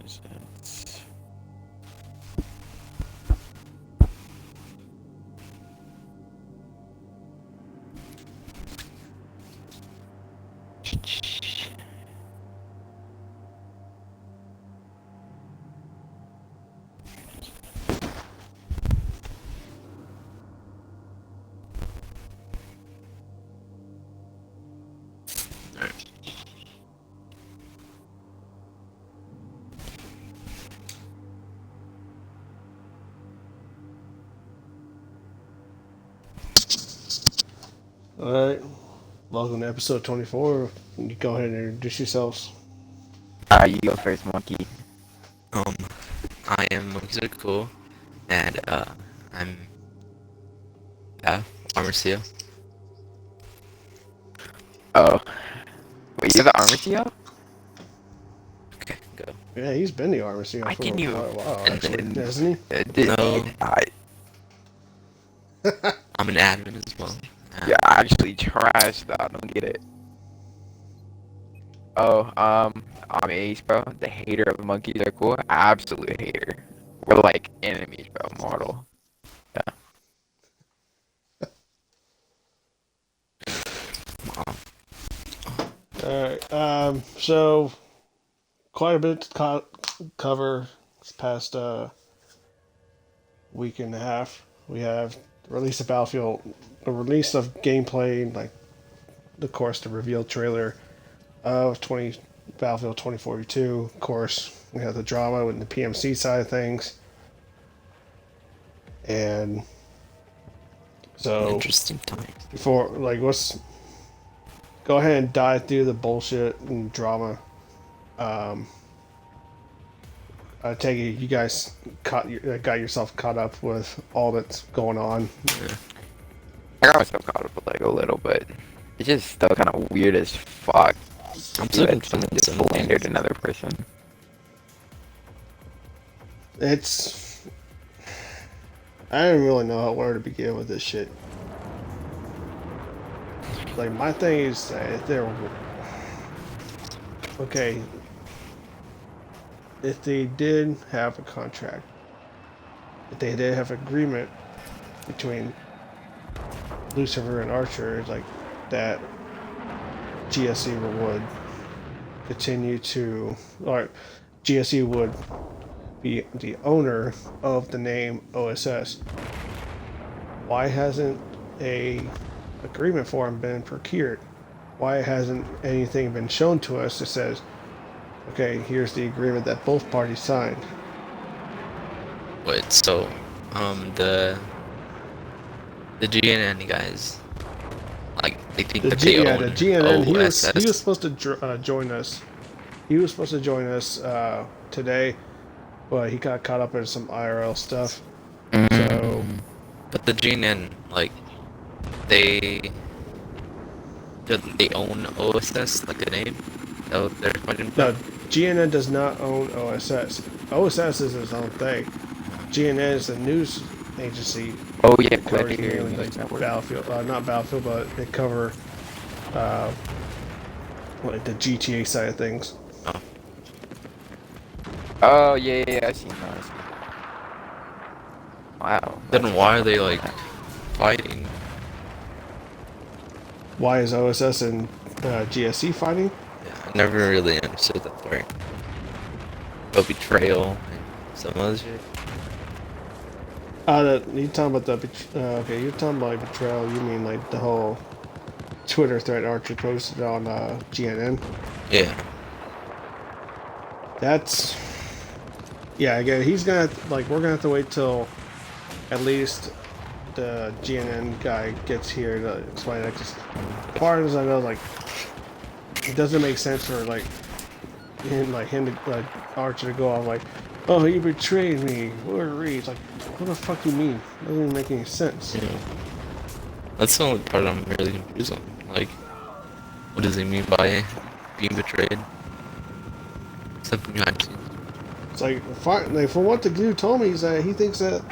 Presents. Alright, welcome to episode 24. You go ahead and introduce yourselves. You go first, Monkey. Um, I am Musical, and I'm Armor Seal. Oh. Wait, you have the armor seal? Okay, go. Yeah, he's been the armor seal I for didn't even... quite a while, And actually, then- hasn't No. I, I'm an admin as well. you're actually trash, though. I don't get it. Oh, I'm Ace, bro. The hater of the monkeys are cool. Absolute hater. We're like enemies, bro. Mortal. he? Alright, so quite a bit to cover this past week and a half. We have the release of Battlefield, the release of gameplay, like, of course, the reveal trailer of Battlefield 2042. Of course, we have the drama with the PMC side of things. And so, Interesting time. before, like, let's go ahead and dive through the bullshit and drama. I take it you guys got yourself caught up with all that's going on. I got myself caught up with like a little bit. It's just still kind of weird as fuck. I'm still That someone just confused. slandered another person. It's I don't really know where to begin with this shit. Like, my thing is that if they're okay, if they did have a contract, if they did have agreement between Lucifer and Archer, like that, GSE would continue to, or GSE would be the owner of the name OSS. Why hasn't a agreement for him been procured? Why hasn't anything been shown to us that says, okay, here's the agreement that both parties signed? Wait, so, the GNN guys, like, they think that they own The GNN, he was OSS. supposed to join us. He was supposed to join us today, but he got caught up in some IRL stuff. So But the GNN, like, they own OSS, like the name. So they're fighting. no, GNN does not own OSS. OSS is its own thing. GNN is a news agency Oh yeah, covers glad to hear mainly you. like Battlefield, not Battlefield, but they cover like the GTA side of things. Oh yeah, I seen that. Wow. Then why are they like fighting? Why is OSS and GSC fighting? Yeah, I never really understood that part. About betrayal and some other shit. You talking about the okay? You're talking about betrayal. You mean like the whole Twitter thread Archer posted on GNN? Yeah. That's again. He's gonna like we're gonna have to wait till at least the GNN guy gets here to explain it. Cause as far as I know, like it doesn't make sense for him to Archer to go on like, oh, you betrayed me. It's like, what the fuck do you mean? Doesn't even make any sense. Yeah. That's the only part I'm really confused on. Like, what does he mean by being betrayed? Something behind the scenes. It's like from what the dude told me, is that he thinks that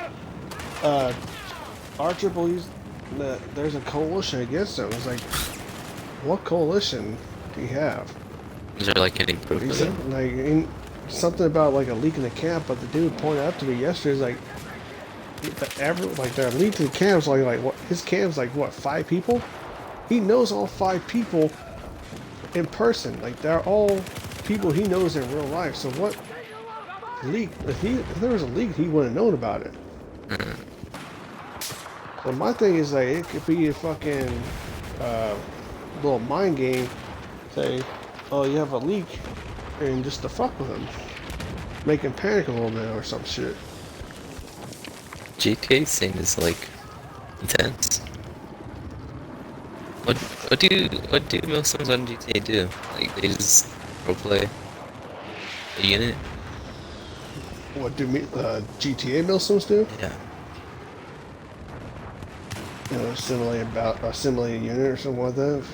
Archer believes that there's a coalition against him. It's like, what coalition do you have? Is there like any proof He of said, it? like, something about like a leak in the camp, but the dude pointed out to me yesterday is like their leak to the camp's like what his camp's like what 5 people? He knows all 5 people in person. Like they're all people he knows in real life. So what leak? If there was a leak, he would have known about it. So my thing is like it could be a fucking little mind game. Say, oh, you have a leak, and just to fuck with him, make him panic a little bit or some shit. GTA scene is like intense. What do MIlsims on GTA do? Like they just roleplay a unit? What do GTA Milsims do? Yeah. You know, simulate a unit or something like that.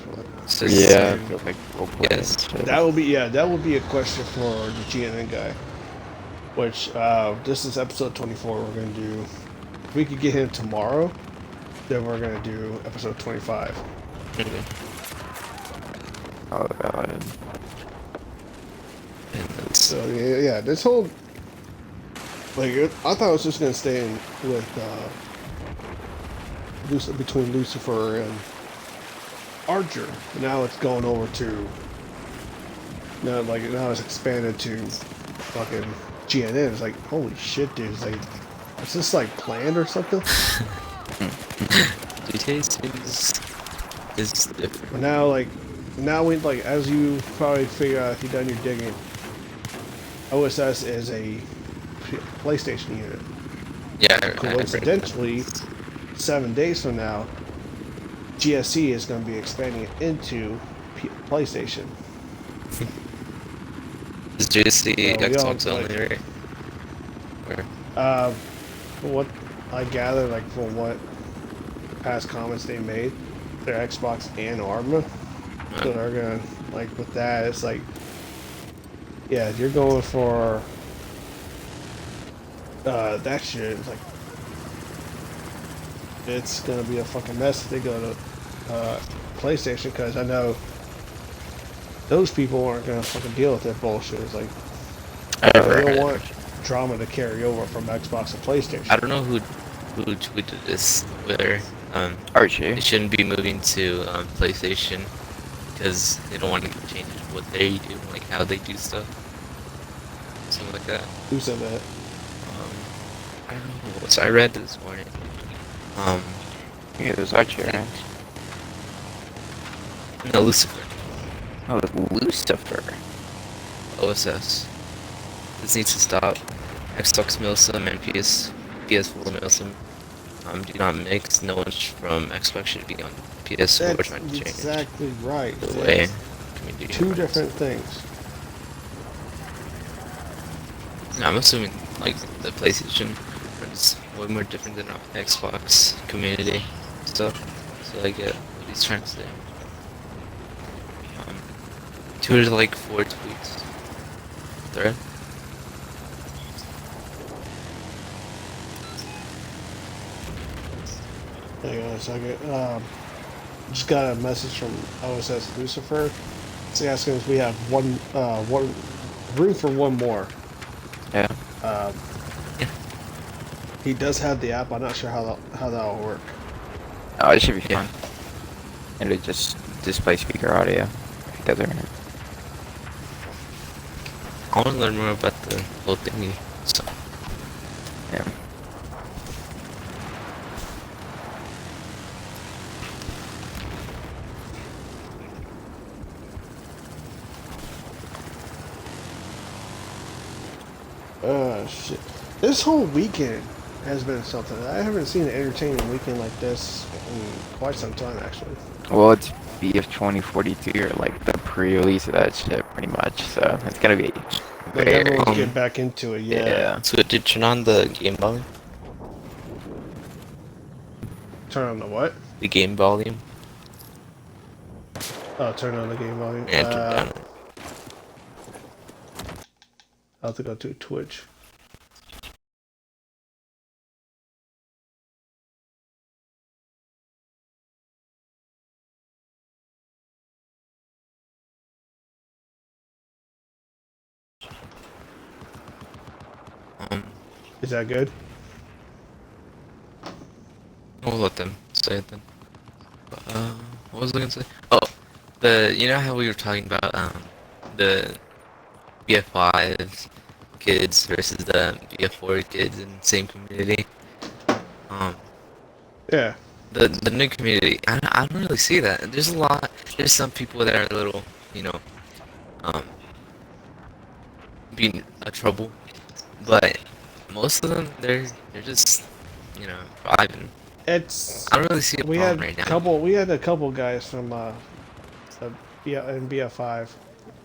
It's just Yeah, like roleplay yes. and shit. That would be a question for the GNN guy. Which this is episode 24. We're gonna do. If we could get him tomorrow, then we're gonna do episode 25. Okay. Oh god. And that's So yeah, this whole I thought it was just gonna stay in with between Lucifer and Archer. Now it's going over to now it's expanded to fucking GNN. It's like holy shit, dude. It's like is this like planned or something? GTA is different. But now we like as you probably figure out if you've done your digging, OSS is a PlayStation unit. Yeah, I read Coincidentally, that. 7 days from now, GSC is going to be expanding it into PlayStation. Is JC So we all, Xbox only, right? Or From what I gather, like from what past comments they made, they're Xbox and Arma. So they're gonna like with that. It's like, yeah, you're going for that shit. It's like it's gonna be a fucking mess if they go to PlayStation because I know those people aren't gonna fucking deal with that bullshit. It's like I they never don't heard. want drama to carry over from Xbox to PlayStation. I don't know who tweeted this where Archie. they shouldn't be moving to PlayStation because they don't want to change what they do, like how they do stuff, something like that. Who said that? I don't know. So I read this morning. Yeah, there's Archie, right? No, Lucifer, Oh, Lucifer. OSS. This needs to stop. Xbox MIlsim and PS4 MIlsim do not mix. No one from Xbox should be on PS4 That's trying to change exactly right. the way It's community two runs. different things. No, I'm assuming like the PlayStation is way more different than our Xbox community stuff. So I get what he's trying to say. 2 to like 4 tweets. Thread. Hang on a second. Just got a message from OSS Lucifer. It's asking if we have one room for one more. Yeah. Um, Yeah. he does have the app. I'm not sure how that'll work. Oh, it should be Yeah. fun. And it just display speaker audio. If it doesn't. I want to learn more about the whole thingy. So Yeah. Shit. This whole weekend has been something. I haven't seen an entertaining weekend like this in quite some time, actually. Well, it's BF 2042 or like the pre-release of that shit, pretty much. So it's gonna be Like very. everyone's Um, getting back into it. Yeah. Yeah. so did you turn on the game volume? Turn on the what? The game volume? Oh, turn on the game volume. Yeah, turn down. I'll have to go to Twitch. Is that good? We'll let them say it then. What was I gonna say? Oh, you know how we were talking about the BF5 kids versus the BF4 kids in the same community. Um, Yeah. the new community, I don't really see that. There's some people that are a little, you know, um, being a trouble, but most of them they're just, you know, vibing. It's I don't really see a we problem had right now. couple we had a couple guys from yeah in BF5.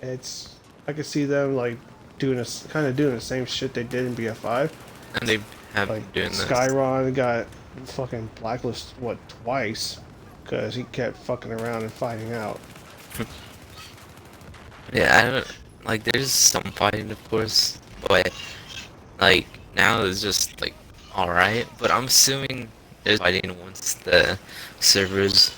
It's I could see them like doing kind of doing the same shit they did in BF5. And they have Like been doing this. Skyron got fucking blacklisted what twice because he kept fucking around and finding out. Yeah, I don't like. There's some fighting, of course, but like now it's just like all right. But I'm assuming there's fighting once the servers,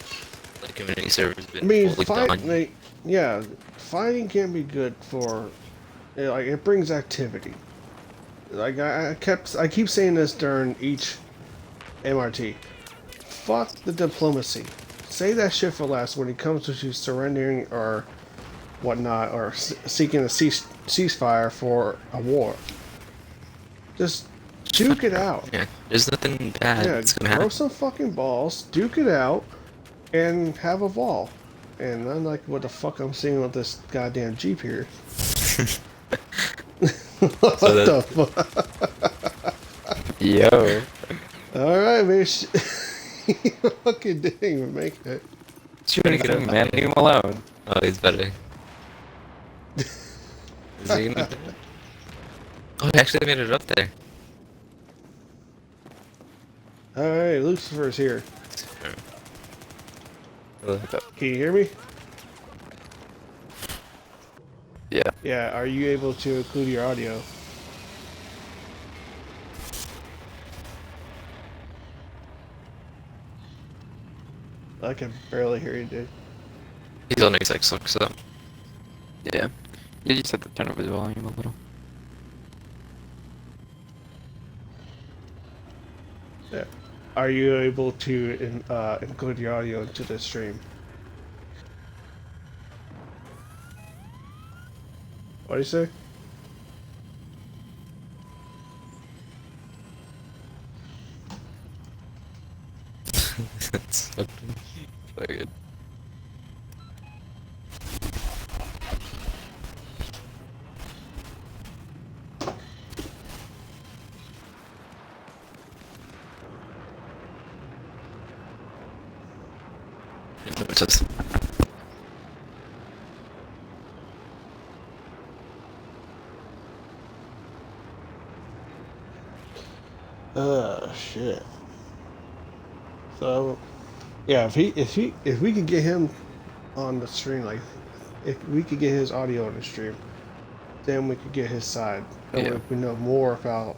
the community servers, I been mean, fully done. yeah, fighting can be good for like it brings activity. Like I keep saying this during each MRT. Fuck the diplomacy. Say that shit for last when it comes to you surrendering or whatnot, or seeking a ceasefire for a war. Just duke it out. Yeah, there's nothing bad Yeah, that's gonna grow happen. some fucking balls, duke it out, and have a ball. And unlike what the fuck I'm seeing with this goddamn Jeep here. What So the that fuck? Yo. Alright, man. You fucking didn't even make it. Shooting get him, up. man. Leave him alone. Oh, he's better. Is he gonna do it? Oh, he actually made it up there. Alright, Lucifer's here. Hello. Can you hear me? Yeah. Yeah, are you able to include your audio? I can barely hear you, dude. He's on X sucks up. Yeah. You just have to turn up his volume a little. Yeah. Are you able to include your audio into the stream? What do you say? That's fucking very good. It just Shit. So, yeah, if we could get him on the stream, like, if we could get his audio on the stream, then we could get his side. And Yeah. we know more about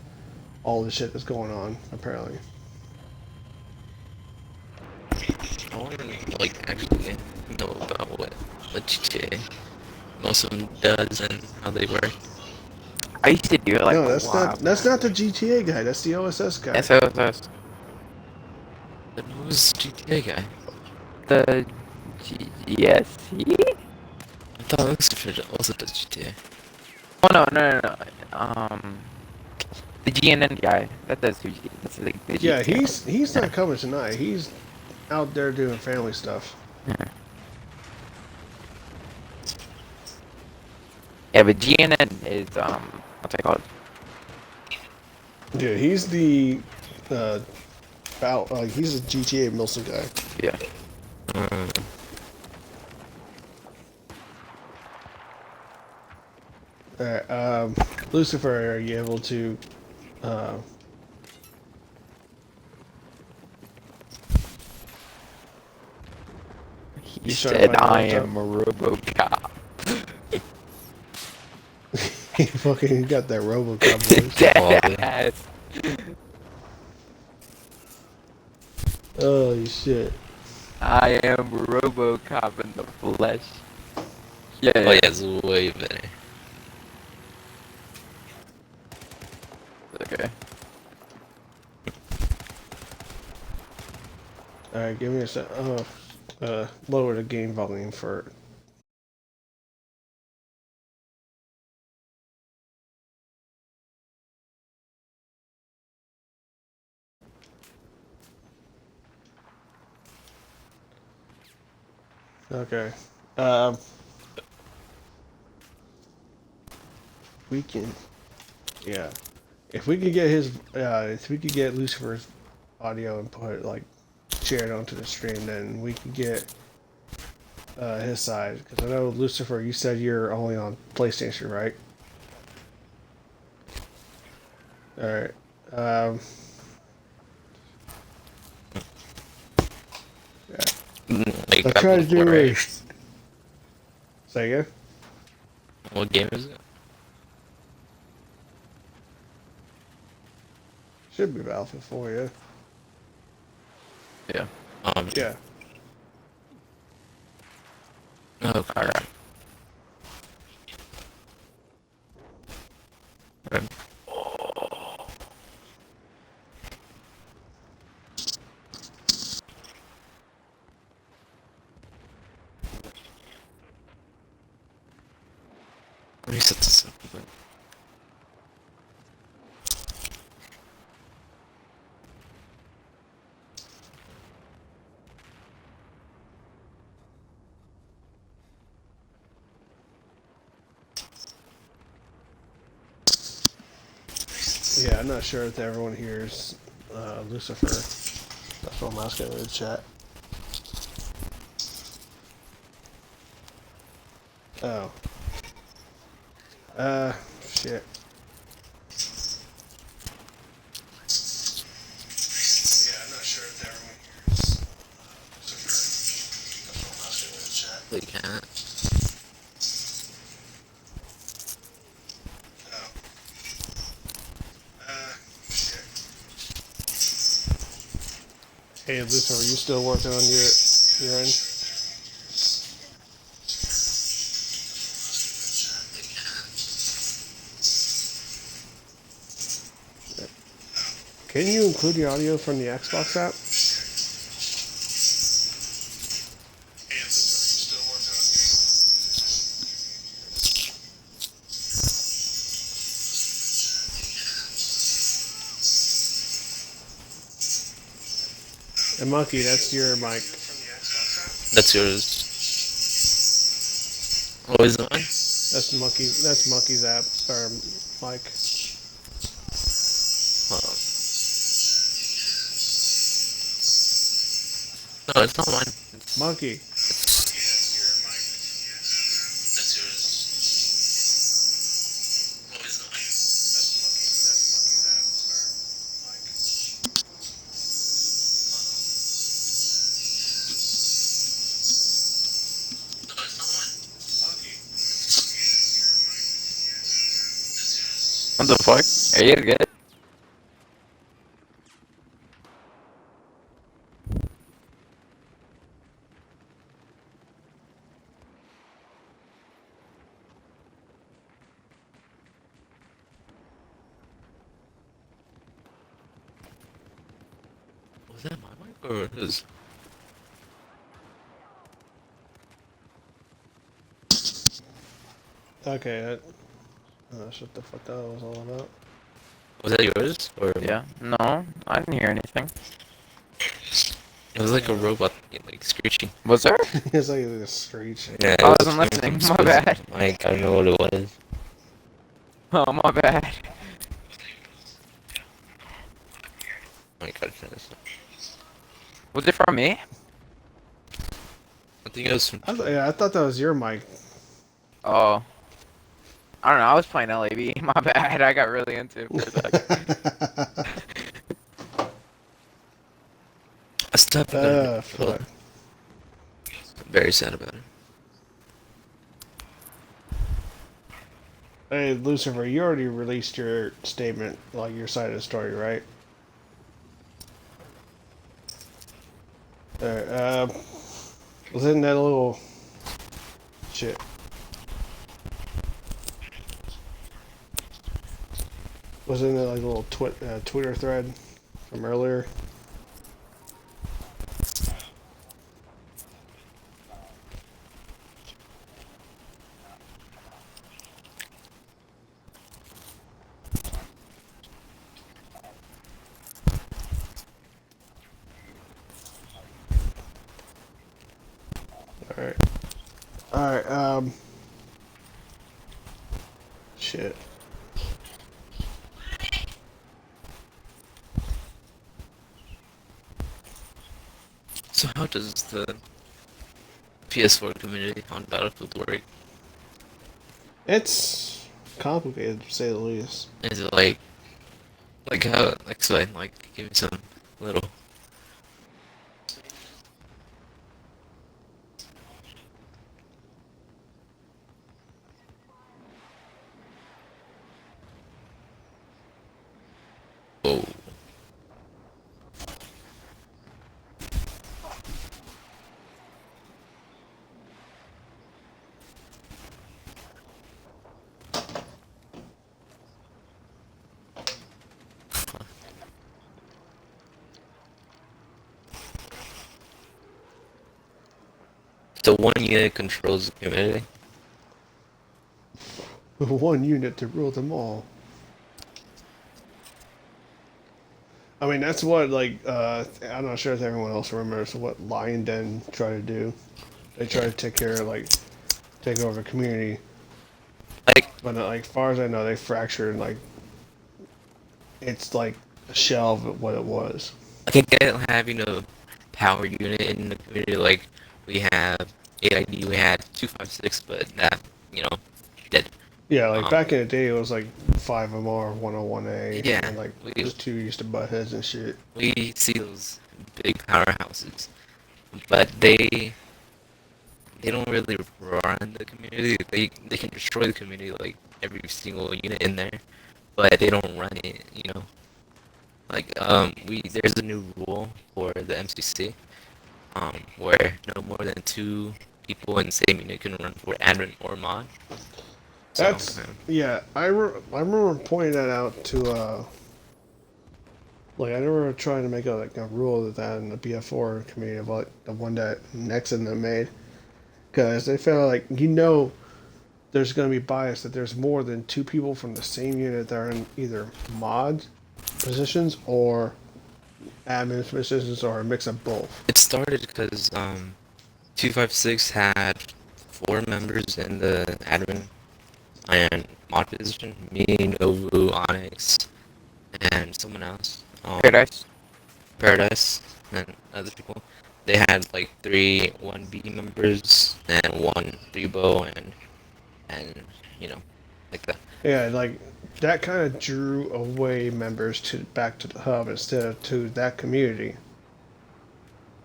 all the shit that's going on, apparently. I want to like actually know about what GTA most of them does and how they work. I used to do it like No, a while that's back. not the GTA guy. That's the OSS guy. SOS. Then who's GTA guy? The GSC? I thought Lucifer also does GTA. Oh no. The GNN guy. That's like the Yeah, GTA. he's Yeah. not coming tonight. He's out there doing family stuff. Yeah. Yeah, but GNN is what's it called? Yeah, he's the he's a GTA MIlsim guy. Yeah. Um, Alright, Lucifer, are you able to uh He He's trying to said, find your "I laptop. am a RoboCop." he fucking got that RoboCop voice. Quality. Yes. Holy shit. I am RoboCop in the flesh. Yeah. Oh yeah, it's way better. Okay. Alright, give me a sec. Lower the game volume for. Okay. Um, we can. Yeah. If we could get if we could get Lucifer's audio and put like share it onto the stream, then we could get his side. Because I know Lucifer, you said you're only on PlayStation, right? All right. Um, yeah. Like, I I try to believe what, do right? is. Say again. What game is it? Should be Battlefield 4, yeah. Yeah. Yeah. Okay. Alright. Right. Let me set this up. Yeah, I'm not sure if everyone hears Lucifer. That's what I'm asking in the chat. Oh. Shit. Yeah, I'm not sure if everyone hears Lucifer. That's what I'm asking in the chat. We can't. Oh. Shit. Hey, Lucifer, are you still working on your end? Can you include your audio from the Xbox app? And Monkey, that's your mic. That's yours. What is mine? That's Monkey. That's Monkey's app or mic. Hold on. No, it's not mine. Monkey. That's yours. What is mine? No, it's not mine. What the fuck? Are you good? Was that my mic or his? Okay. That's what the fuck that was all about. Was that yours or? Yeah. No, I didn't hear anything. It was like a robot, like screeching. Was there? It's like a screech. Yeah, it I was wasn't coming listening. from My Squid's bad. mic. I don't know what it was. Oh, my bad. Oh my god, finish it. Was it from me? I think it was from. Yeah, I thought that was your mic. Oh. I don't know. I was playing LAB. My bad. I got really into it for a sec. I stopped about it. Fuck. I'm very sad about it. Hey, Lucifer, you already released your statement, like your side of the story, right? Alright, was in that little shit. Was in that like little Twitter thread from earlier. shit. So how does the PS4 community on Battlefield work? It's complicated to say the least. Is it like how explain like give me some little. Oh, so one unit controls the community. One unit to rule them all. I mean, that's what I'm not sure if everyone else remembers what Lion Den tried to do. They tried Yeah. to take care of take over the community, Like but like far as I know, they fractured like it's like a shell of what it was. I can get having a power unit in the community. Like we have 8ID, we had 256, but that you know dead. Yeah, like Um, back in the day, it was like 5MR, 101A, yeah, and like we those two used to butt heads and shit. we see those big powerhouses, but they don't really run the community. They can destroy the community like every single unit in there, but they don't run it. Like we there's a new rule for the MCC where no more than two people in the same unit can run for admin or mod. So That's yeah. I remember pointing that out to like I remember trying to make a rule of that in the BF4 community of like the one that Nex and them made because they felt like there's going to be bias that there's more than two people from the same unit that are in either mod positions or admin positions or a mix of both. it started because 256 had four members in the admin and mod position. Me, Novu, Onyx, and someone else. Paradise. Paradise and other people. They had like three 1B members and one 3-bow and you know like that. Yeah, like that kind of drew away members to back to the hub instead of to that community.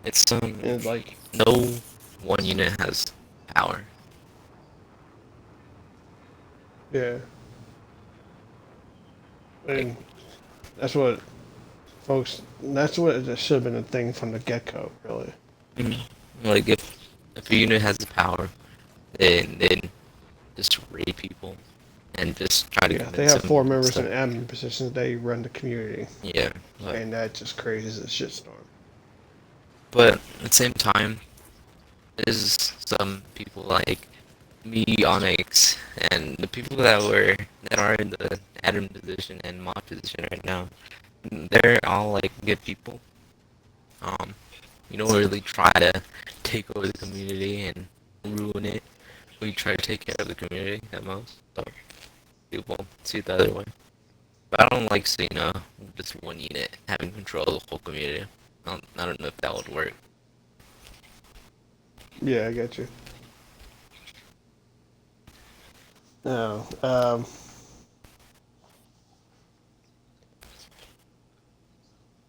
It's And like no one unit has power. yeah, Like and that's what folks. That's what it should have been a thing from the get go, really. mhm. Like if a unit has the power, then just raid people and just try to Yeah, they convince have them four members in stuff. admin positions. They run the community, Yeah, and that just creates a shitstorm. but at the same time, there's some people like me, Onyx, and the people that are in the admin position and mod position right now. They're all like good people. Um, you don't really try to take over the community and ruin it. We try to take care of the community at most. So people see it the other way. But I don't like seeing just one unit having control of the whole community. I don't know if that would work. Yeah, I get you. No,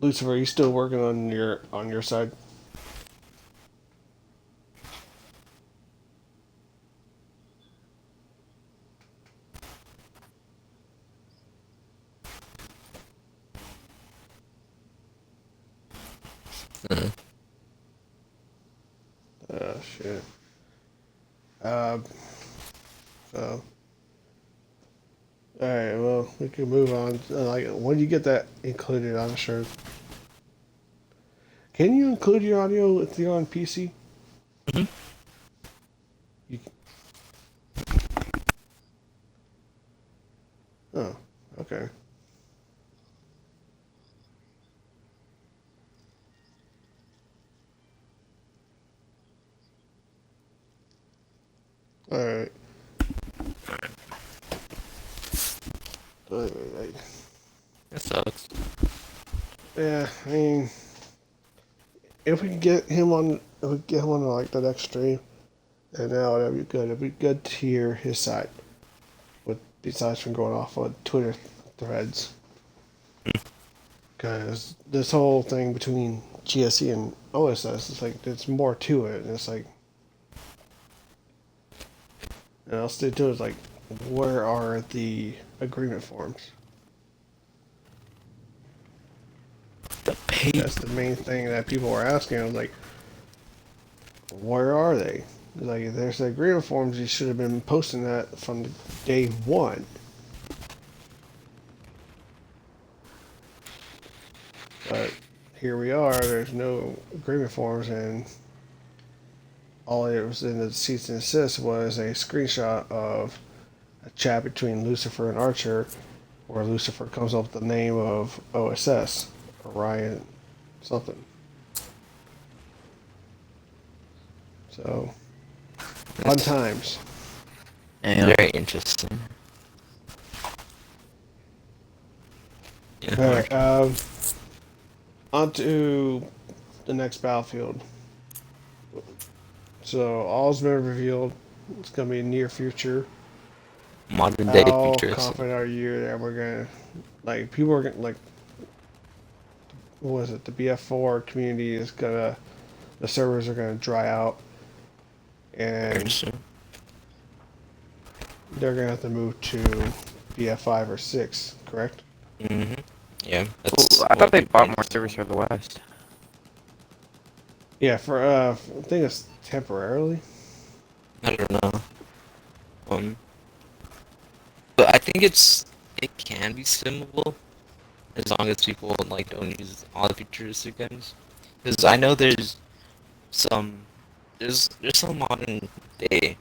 Lucifer, are you still working on your side? Uh, Shit. Um, so, all right. Well, we can move on. Like, when you get that included, I'm sure. Can you include your audio if you're on PC? mhm. You, oh, okay. All right. But, That sucks. yeah, I mean, if we can get him on, if we get him on like the next stream, and now that'd be good. It'd be good to hear his side, with besides from going off on Twitter threads, because this whole thing between GSE and OSS is like there's more to it, and it's like, and I'll stay to it, is like, where are the agreement forms? The paper. That's the main thing that people were asking. I was like, where are they? Like, if there's the agreement forms, you should have been posting that from day one. But here we are. There's no agreement forms, and all it was in the cease and desist was a screenshot of a chat between Lucifer and Archer, where Lucifer comes up with the name of OSS, Orion, something. So, fun That's times. Yeah. very interesting. Yeah. All right. On to the next battlefield. So all's been revealed. It's gonna be near future. Modern day How futurism. confident are you that we're gonna, like, people are gonna, like, what was it? The BF4 community is gonna, the servers are gonna dry out, Very and interesting. they're gonna have to move to BF5 or 6. Correct? Mm-hmm. Yeah, Ooh, that's I thought what they we bought think. more servers for the West. Yeah. For I think it's temporarily. I don't know. Um, but I think it can be simmable as long as people like don't use all the futuristic guns. Because I know some there's some modern day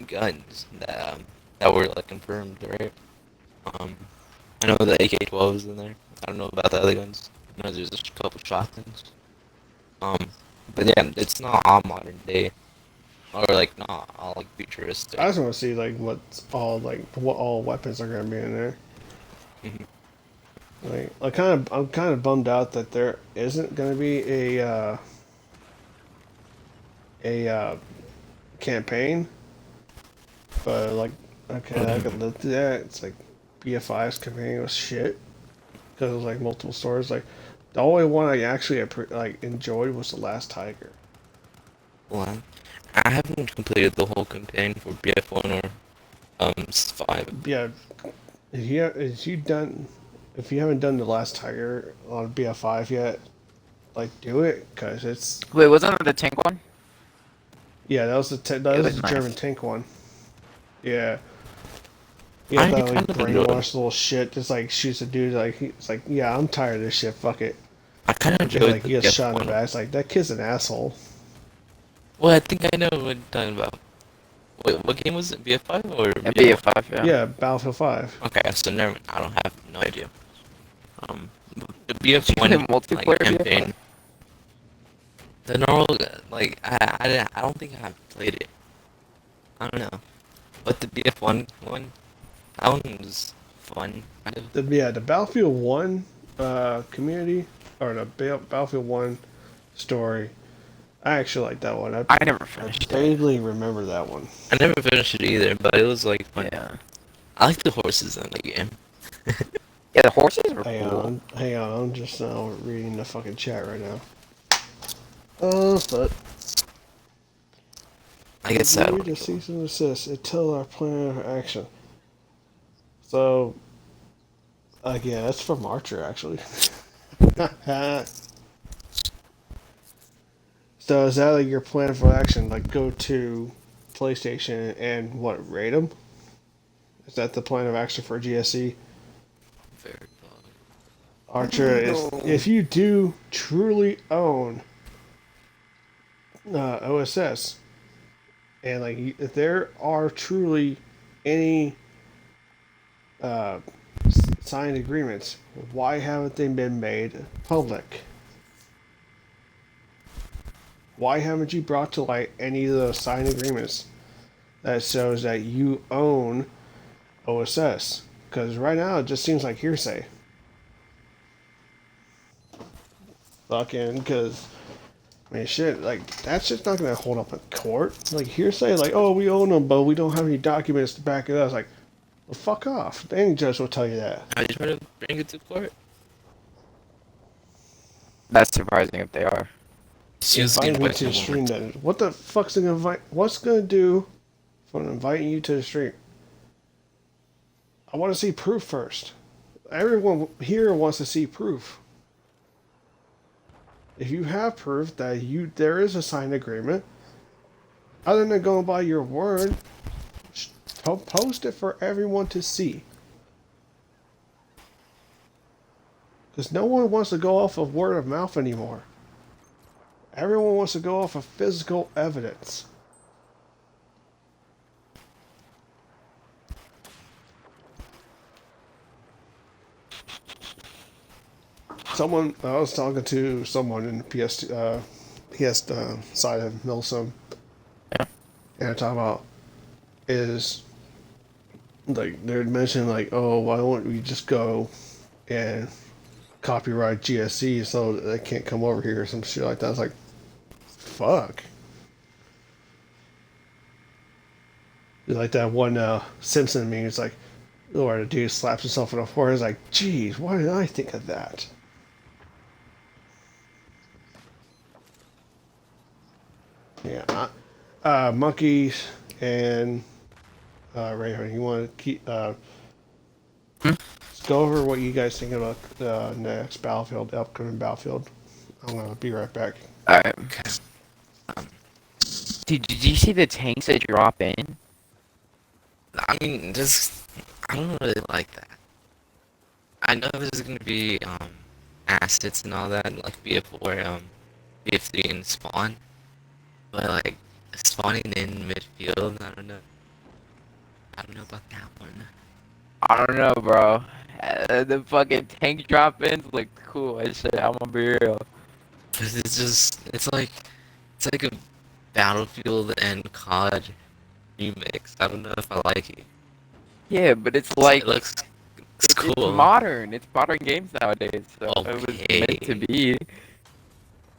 guns that were like confirmed, right? Um, I know the AK-12 is in there. I don't know about the other guns. I know there's a couple shotguns. Um, but yeah, it's not all modern day or like not all like I futuristic. just want to see like what's all like what all weapons are gonna be in there. Mhm. Like, I'm kind of bummed out that there isn't going to be a campaign, but like, okay, I could live through that. It's like BFI's campaign was shit because it was like multiple stories. Like, the only one I actually like enjoyed was the Last Tiger. Well, I haven't completed the whole campaign for BF1 or 5. Yeah, is you done? If you haven't done the Last Tiger on BF5 yet, like do it because it's, Wait, wasn't that the tank one? yeah, that was that It was was the German nice. tank one. Yeah. He got I that like kind of enjoyed. brainwashed little shit, just like shoots a dude like he's like, yeah, I'm tired of this shit, fuck it. I kind of Just enjoyed like the he gets shot in the BF1. back. It's like that kid's an asshole. Well, I think I know what you're talking about. Wait, what game was it? BF5 or And BF1? BF5, yeah. Yeah, Battlefield 5. Okay, so never. I don't have no idea. Um, the Did you play BF1 like multiplayer BF5? campaign, the normal like I don't think I've played it. I don't know, but the BF1 one, that one was fun, kind of. The Battlefield 1 community, or the Battlefield 1 story. I actually like that one. I never I finished it. vaguely remember that one. I never finished it either, but it was like fun. Yeah. I like the horses in the game. Yeah, the horses were cool. Hang on. I'm just now reading the fucking chat right now. But I get sad agree when I to kill them. cease and desist until our plan of action. So, yeah, that's from Archer actually. So is that like your plan for action? Like go to PlayStation and what, raid them? Is that the plan of action for GSE? Very fun. Archer is, No. if you do truly own OSS, and like if there are truly any uh, signed agreements, why haven't they been made public? Why haven't you brought to light any of those signed agreements that shows that you own OSS? Because right now it just seems like hearsay. Fucking, because, I mean, shit, like, that shit's not gonna hold up in court. Like, hearsay, like, oh, we own them, but we don't have any documents to back it up. It's like, well, fuck off. Any judge will tell you that. Are you trying to bring it to court? That's surprising if they are. She was getting Invite me to the stream then. What the fuck's it gonna invite? What's it gonna do for inviting you to the stream? I want to see proof first. Everyone here wants to see proof. If you have proof that there is a signed agreement, other than going by your word, post it for everyone to see. Because no one wants to go off of word of mouth anymore. Everyone wants to go off of physical evidence. I was talking to someone in the PS side of MIlsim, Yeah. and they're talking about is, like, they're mentioning, like, oh, why don't we just go and copyright GSC so that they can't come over here or some shit like that. It's like, fuck. Like that one Simpson meme, it's like, where the dude slaps himself in the forehead. It's like, geez, why did I think of that? Yeah, monkeys and Rayhorn, you want to keep let's go over what you guys think about the next Battlefield, the upcoming Battlefield. I'm gonna be right back. Alright. Okay. Dude, did you see the tanks that drop in? I mean, just I don't really like that. I know there's gonna be assets and all that, like BF4, BF3 and spawn, but like spawning in midfield, I don't know. I don't know about that one. I don't know, bro. The fucking tank drop ins look cool as shit. I'm gonna be real. Cause it's like a Battlefield and COD remix. I don't know if I like it. Yeah, but it's like It looks it's cool. modern. It's modern games nowadays, so it was meant to Okay. be.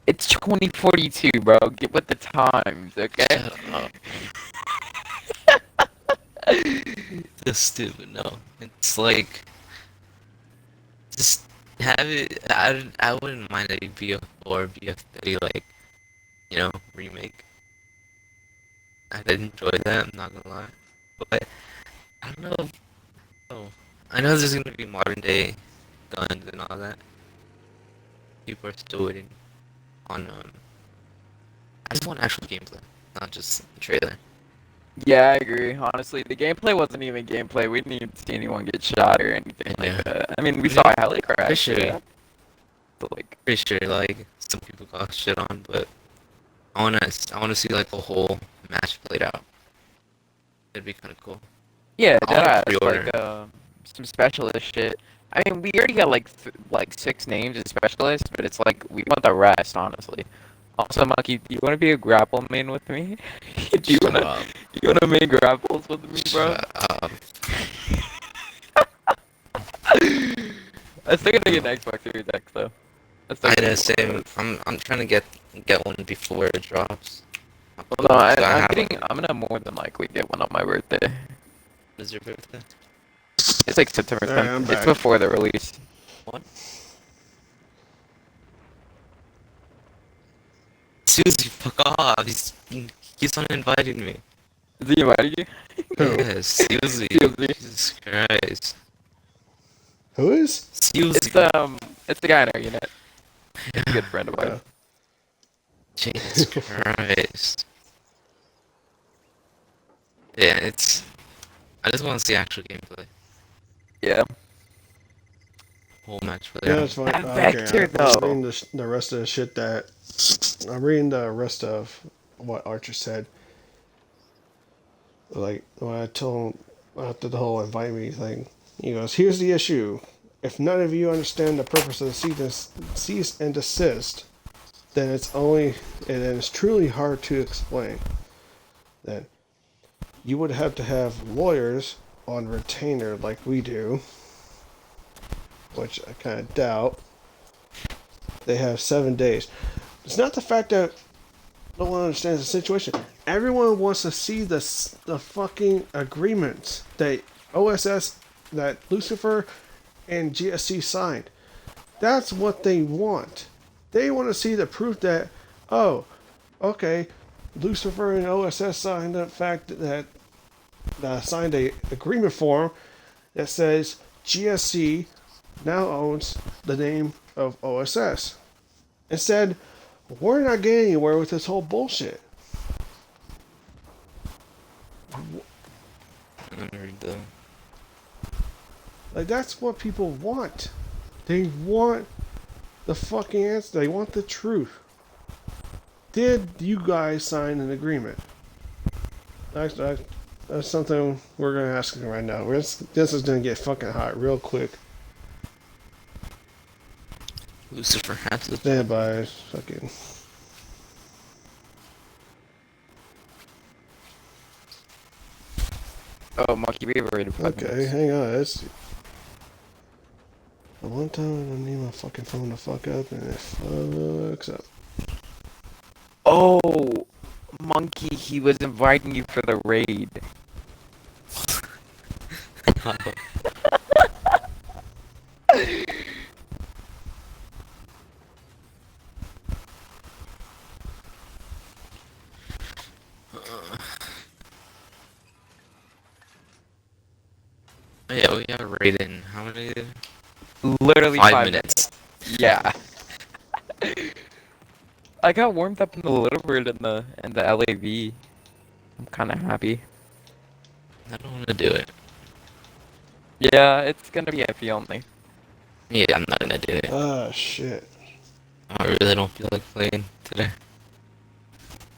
It's 2042, bro. Get with the times, okay? Shut up. That's stupid. No, it's like just have it. I wouldn't mind a BF4, BF3 like remake. I did enjoy that. I'm not gonna lie, but I don't know. Oh, I know there's gonna be modern day guns and all that. People are still waiting on I just want actual gameplay, not just a trailer. Yeah, I agree. Honestly, the gameplay wasn't even gameplay. We didn't even see anyone get shot or anything Yeah. like that. I mean, we saw a heli crash. For sure. Yeah. But like, Pretty sure like some people got shit on, but I wanna see like the whole match played out. It'd be kind of cool. yeah, I wanna that's pre-order. like some specialist shit. I mean, we already got like 6 names as specialists, but it's like we want the rest, honestly. Also, Monkey, do you want to be a grapple main with me? do you Shut wanna up. you wanna make grapples with me, bro? Shut up. I still gotta get an Xbox Series X though. That's I still know, gonna be one same. of those. I'm trying to get one before it drops. Well, no, So I have I'm gonna more than likely get one on my birthday. Is your birthday? It's like September Alright, 10th. I'm It's back. before the release. What? Susie, fuck off. He's uninviting me. Is he invited you? Who? Yes, Susie. Susie. Jesus Christ. Who is? Susie. It's the guy in our unit. He's a good friend of Uh, mine. Jesus Christ. Yeah, I just want to see actual gameplay. Yeah. Whole match for Yeah, that. that's fine. That Okay, vector, I'm though. reading the rest of the shit that I'm reading the rest of what Archer said. Like when I told him after the whole invite me thing, he goes, "Here's the issue. If none of you understand the purpose of the cease and desist, then it's truly hard to explain. Then you would have to have lawyers on retainer like we do, which I kind of doubt, they have 7 days. It's not the fact that no one understands the situation. Everyone wants to see the fucking agreements that OSS, that Lucifer and GSC signed. That's what they want. They want to see the proof that, oh, okay, Lucifer and OSS signed the fact that signed a agreement form that says GSC now owns the name of OSS. Instead, we're not getting anywhere with this whole bullshit. Like, that's what people want. They want the fucking answer. They want the truth. Did you guys sign an agreement? That's something we're going to ask right now. This is going to get fucking hot real quick. Lucifer has to Stand by. Fucking. Oh, Monkey, we have already Okay, hang on. It's the one time I need my fucking phone to fuck up and it fucks up. Oh, Monkey, he was inviting you for the raid. Yeah, we have rated how many? Literally 5 minutes. Yeah. I got warmed up in the little bird in the LAV. I'm kind of happy. I don't want to do it. Yeah, it's gonna be FE only. Yeah, I'm not gonna do it. Ah, shit. I really don't feel like playing today.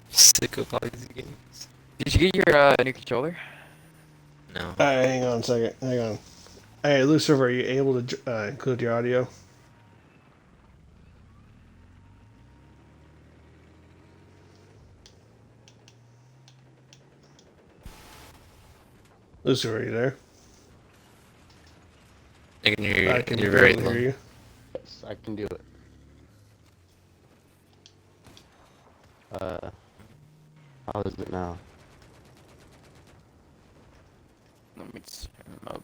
Sick of all these games. Did you get your new controller? No. Alright, hang on a second. Hang on. Hey, Lucifer, are you able to include your audio? Lucifer, are you there? I can hear you. I can You're very barely low. hear you. Yes, I can do it. How is it now? Let me turn him up.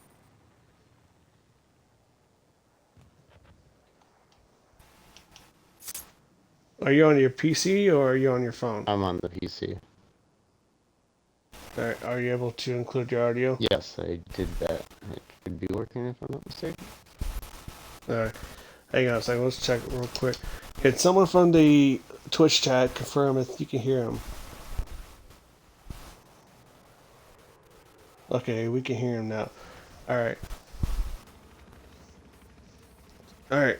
Are you on your PC or are you on your phone? I'm on the PC. Alright, are you able to include your audio? Yes, I did that. It should be working if I'm not mistaken. Alright, hang on a second. Let's check real quick. Can someone from the Twitch chat confirm if you can hear him? Okay, we can hear him now. Alright. Alright,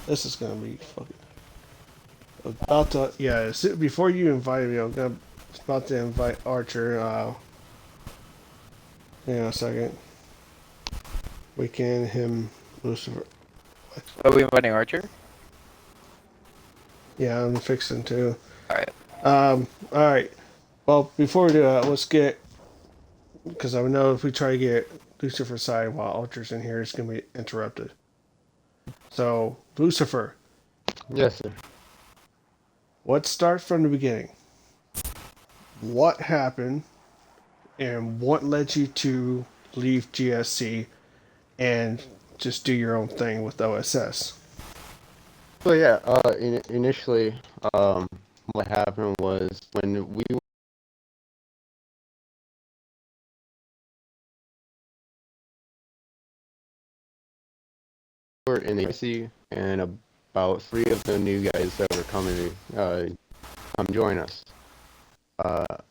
this is gonna be fucking about to, yeah, before you invited me, I'm about to invite Archer. Hang on a second. We can him Lucifer. Are we inviting Archer? Yeah, I'm fixing to. Alright. Alright. Well, before we do that, let's get, because I know if we try to get Lucifer's side while Archer's in here, it's gonna be interrupted. So, Lucifer, Yes, sir. let's start from the beginning. What happened and what led you to leave GSC and just do your own thing with OSS? So yeah, initially, what happened was when we were in the IC, and about 3 of the new guys that were coming come join us.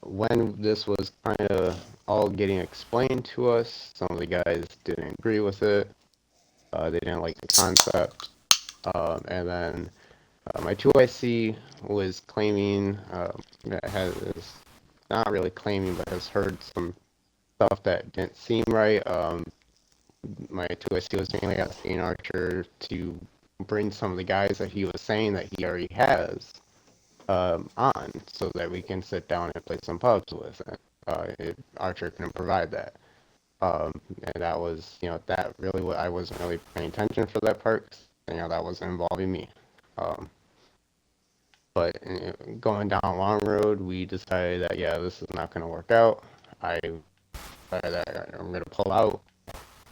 When this was kind of all getting explained to us, some of the guys didn't agree with it. They didn't like the concept. And then my 2IC was claiming, is not really claiming, but has heard some stuff that didn't seem right. My 2IC was mainly asking Archer to bring some of the guys that he was saying that he already has on, so that we can sit down and play some pubs with it. Archer couldn't provide that. And that was, that really what I wasn't really paying attention for that part. 'Cause, that wasn't involving me. Um, but going down a long road, we decided that this is not going to work out. I decided that I'm going to pull out.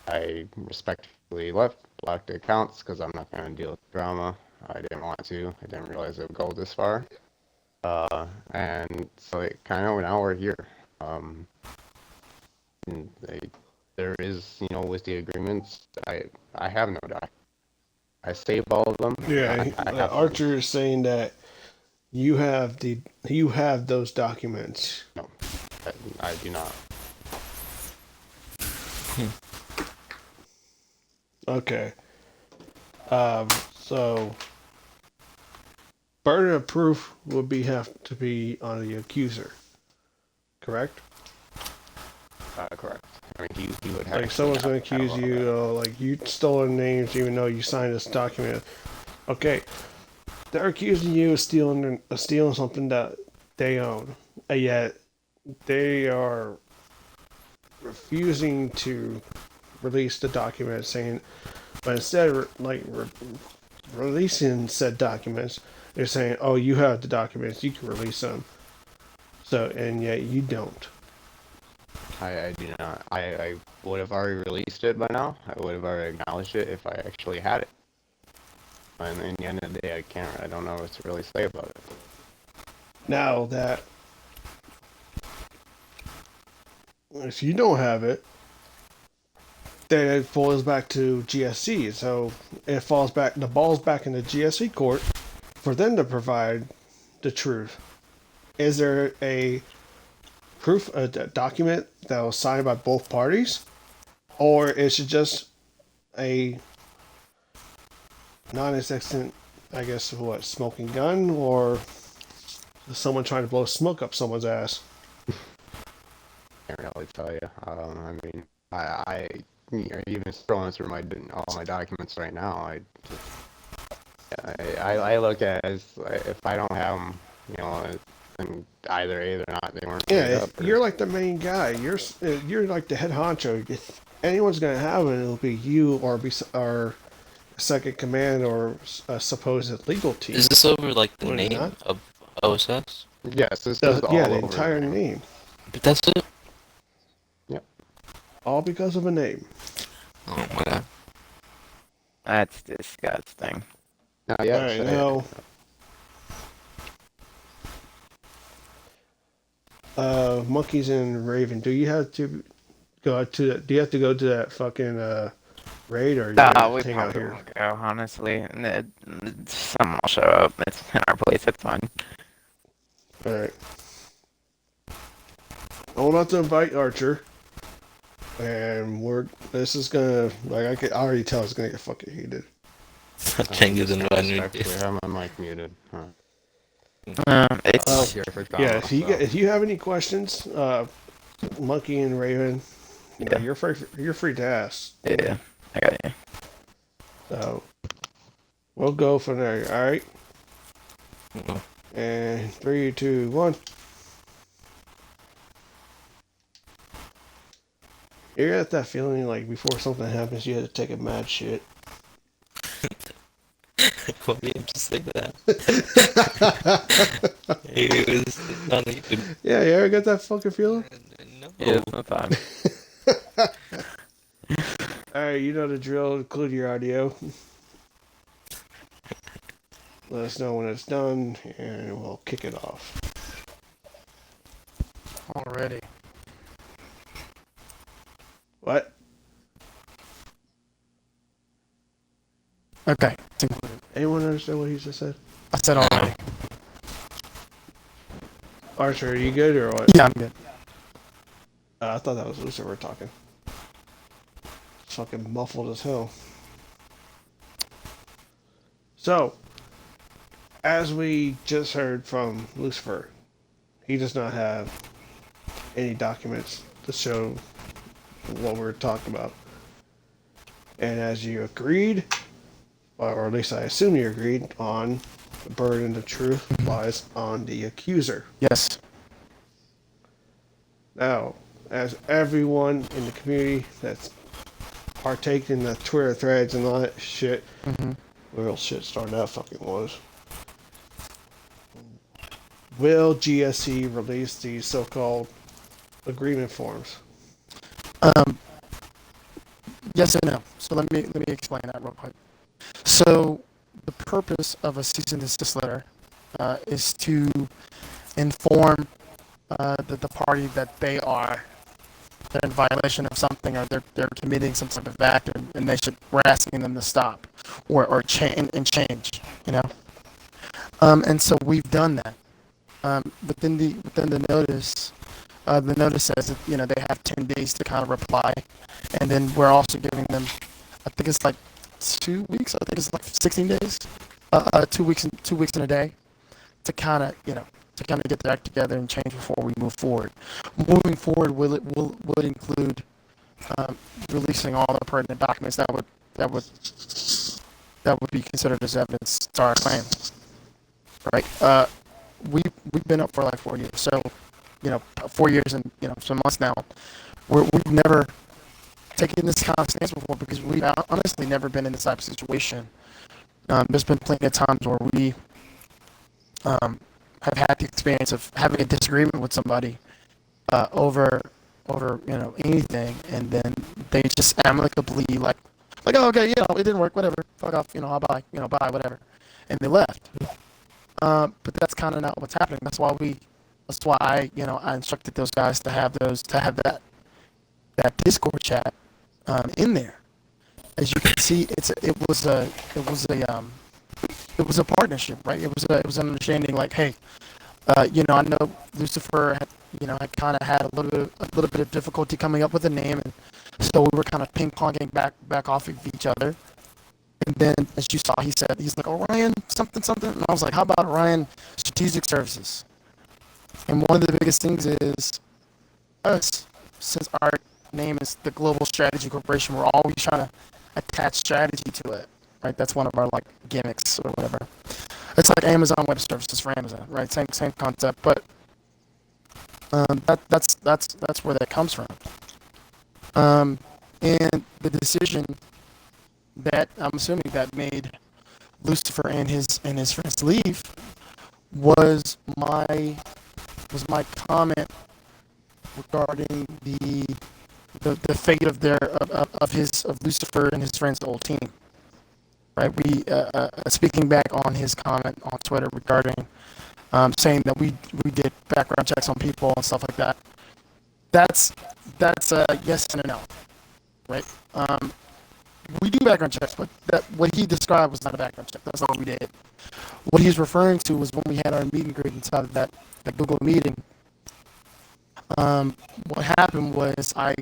I respectfully left, blocked the accounts because I'm not going to deal with drama. I didn't want to. I didn't realize it would go this far. And so it kind of now we're here. And there is, with the agreements, I have no doc. I saved all of them. Yeah, I have Archer is saying that you have those documents. no, I do not. Okay. So burden of proof would have to be on the accuser, correct? Correct. I mean, he would have. Like someone's going to accuse you, like you stolen names, even though you signed this document. Okay, they're accusing you of stealing something that they own, and yet they are refusing to release the document, saying, but instead of releasing said documents, they're saying, "Oh, you have the documents, you can release them." So, and yet you don't. I do not. I would have already released it by now. I would have already acknowledged it if I actually had it. And in the end of the day, I don't know what to really say about it. Now that if you don't have it, then it falls back to GSC. So it falls back. The ball's back in the GSC court for them to provide the truth. Is there a proof, a document that was signed by both parties, or is it just a non-existent, I guess, smoking gun, or someone trying to blow smoke up someone's ass? Can't really tell you. I mean, even scrolling through all my documents right now, I look at it as if I don't have them, then either A, they're not, they weren't. Yeah, you're like the main guy. You're like the head honcho. If anyone's gonna have it, it'll be you or our second command or a supposed legal team. Is this over like the What is name that? of OSS? Yes, this is all Yeah, over the entire now. name. But that's it. Yep. All because of a name. Oh my god. That's disgusting. Yes, Alright, now Monkeys and Raven, do you have to go to that fucking raid, or you Nah, we just hang out probably here? won't go, honestly. Someone will show up. It's in our place. It's fine. Alright. I'm about to invite Archer. And this is gonna, I can already tell it's gonna get fucking heated. Jenkins invited me. Respectfully, have my mic muted. Huh. It's Here for drama, Yeah, so. if you have any questions, Monkey and Raven, Yeah. you're free to ask. yeah. I got you. So we'll go from there. All right. Mhm. And 3, 2, 1. You got that feeling like before something happens, you had to take a mad shit. What made him just like that? It was not even. Yeah, you ever get that fucking feeling? No. Yeah, it's no time. All right, you know the drill. Include your audio. Let us know when it's done, and we'll kick it off. Already. What? Okay, it's included. Anyone understand what he just said? I said already. Archer, are you good or what? Yeah, I'm good. I thought that was Lucifer talking. Fucking muffled as hell. So, as we just heard from Lucifer, he does not have any documents to show what we're talking about. And as you agreed, or at least I assume you agreed, on the burden of truth lies on the accuser. Yes. Now, as everyone in the community that's partaking in the Twitter threads and all that shit, Mm-hmm. real shit star that fucking was. Will GSE release these so-called agreement forms? Um, yes and no. So let me explain that real quick. So the purpose of a cease and desist letter is to inform the party that they're in violation of something, or they're committing some type of act, and we're asking them to stop or change, you know. And so we've done that. Within the notice, the notice says that they have 10 days to kind of reply, and then we're also giving them, I think it's like 2 weeks. I think it's like 16 days, 2 weeks and a day to kind of get their act together and change before we move forward. Moving forward would include releasing all the pertinent documents that would be considered as evidence to our claim, right? We've been up for like 4 years, so 4 years and some months now. We've never taken this kind of stance before because we've honestly never been in this type of situation. There's been plenty of times where we have had the experience of having a disagreement with somebody over anything, and then they just amicably oh, okay, it didn't work, whatever, fuck off, bye, bye, whatever, and they left. But that's kind of not what's happening. That's why I instructed those guys to have that Discord chat in there. As you can see, it was a partnership, right? It was an understanding, like, hey, I know Lucifer had kind of had a little bit of difficulty coming up with a name, and so we were kind of ping ponging back off of each other. And then, as you saw, he's like, Orion something something, and I was like, how about Orion Strategic Services? And one of the biggest things is us, since our name is the Global Strategy Corporation, we're always trying to attach strategy to it, right? That's one of our like gimmicks or whatever. It's like Amazon Web Services for Amazon, right? Same concept, but that's where that comes from. And the decision that I'm assuming that made Lucifer and his friends leave was my comment regarding the fate of Lucifer and his friends' old team. Right, we speaking back on his comment on Twitter regarding saying that we did background checks on people and stuff like that. That's a yes and a no, right? We do background checks, but what he described was not a background check. That's not what we did. What he's referring to was when we had our meet and greet inside of that Google meeting. What happened was I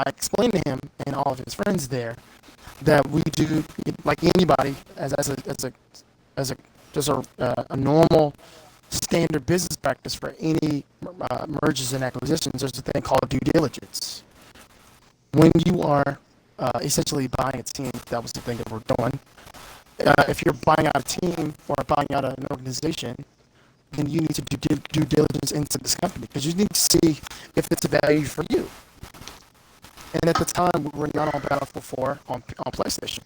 explained to him and all of his friends there that we do, like anybody, as a normal standard business practice for any mergers and acquisitions. There's a thing called due diligence. When you are essentially buying a team, that was the thing that we're doing. If you're buying out a team or buying out an organization, then you need to do due diligence into this company because you need to see if it's a value for you. And at the time, we were not on Battlefield 4 on PlayStation.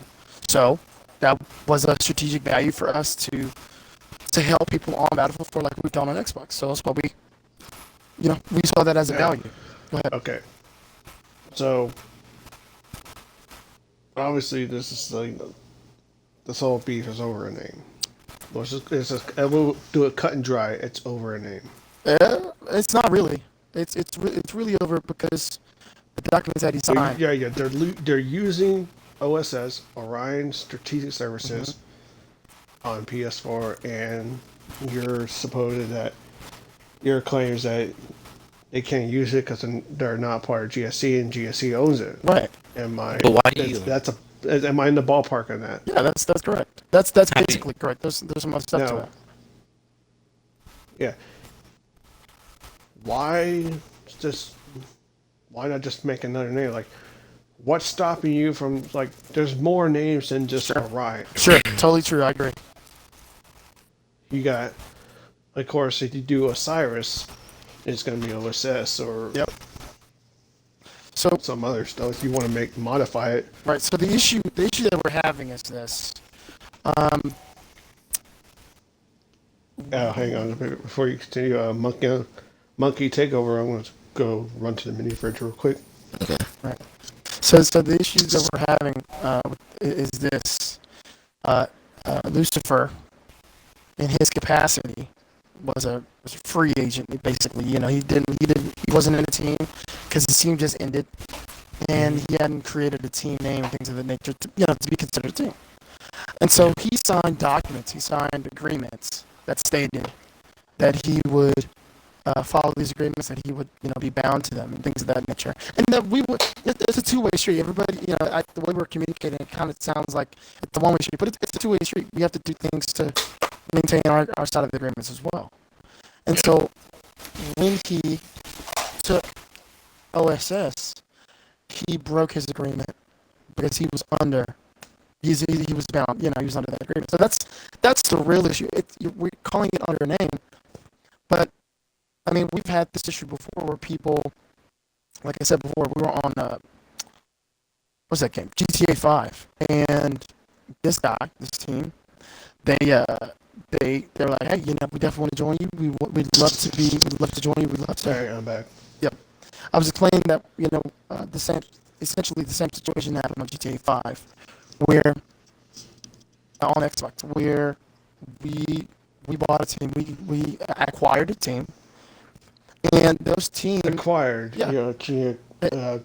So that was a strategic value for us to help people on Battlefield 4 like we've done on Xbox. So that's what we saw that as a value. Go ahead. Okay. So obviously, this is this whole beef is over a name. We'll do it cut and dry. It's over a name. It's not really. It's really over because the documents that he signed. Yeah. They're using OSS, Orion Strategic Services, on PS4, and your claim is that they can't use it because they're not part of GSC and GSC owns it. Right. But why do you? Am I in the ballpark on that? Yeah, that's correct. That's basically correct. There's some other stuff to that. Yeah. Why not just make another name? Like, what's stopping you from, like, there's more names than just Orion. Sure, totally true. I agree. You got, of course, if you do Osiris, it's going to be OSS or So some other stuff if you want to modify it. right. So the issue that we're having is this. Um, Hang on a bit before you continue. Monkey takeover. I'm going to go run to the mini fridge real quick. right. So the issues that we're having is this. Lucifer, in his capacity, was a free agent. Basically, he wasn't in a team because his team just ended, and he hadn't created a team name and things of that nature to be considered a team. And so he signed documents, he signed agreements that stated that he would follow these agreements, that he would be bound to them and things of that nature, and that we would. It's a two-way street. Everybody, the way we're communicating, it kind of sounds like it's a one-way street, but it's a two-way street. We have to do things to maintain our side of the agreements as well. And so when he took OSS, he broke his agreement because he was he was bound, he was under that agreement. So that's the real issue. We're calling it under a name, but I mean, we've had this issue before where people, like I said before, we were on what's that game? GTA 5, and this team, they're like, hey, we definitely want to join you. We'd love to join you. We'd love to. All right, I'm back. Yep. I was explaining that essentially the same situation happened on GTA 5, where on Xbox, where we bought a team, we acquired a team, and those teams Acquired. Yeah. Can you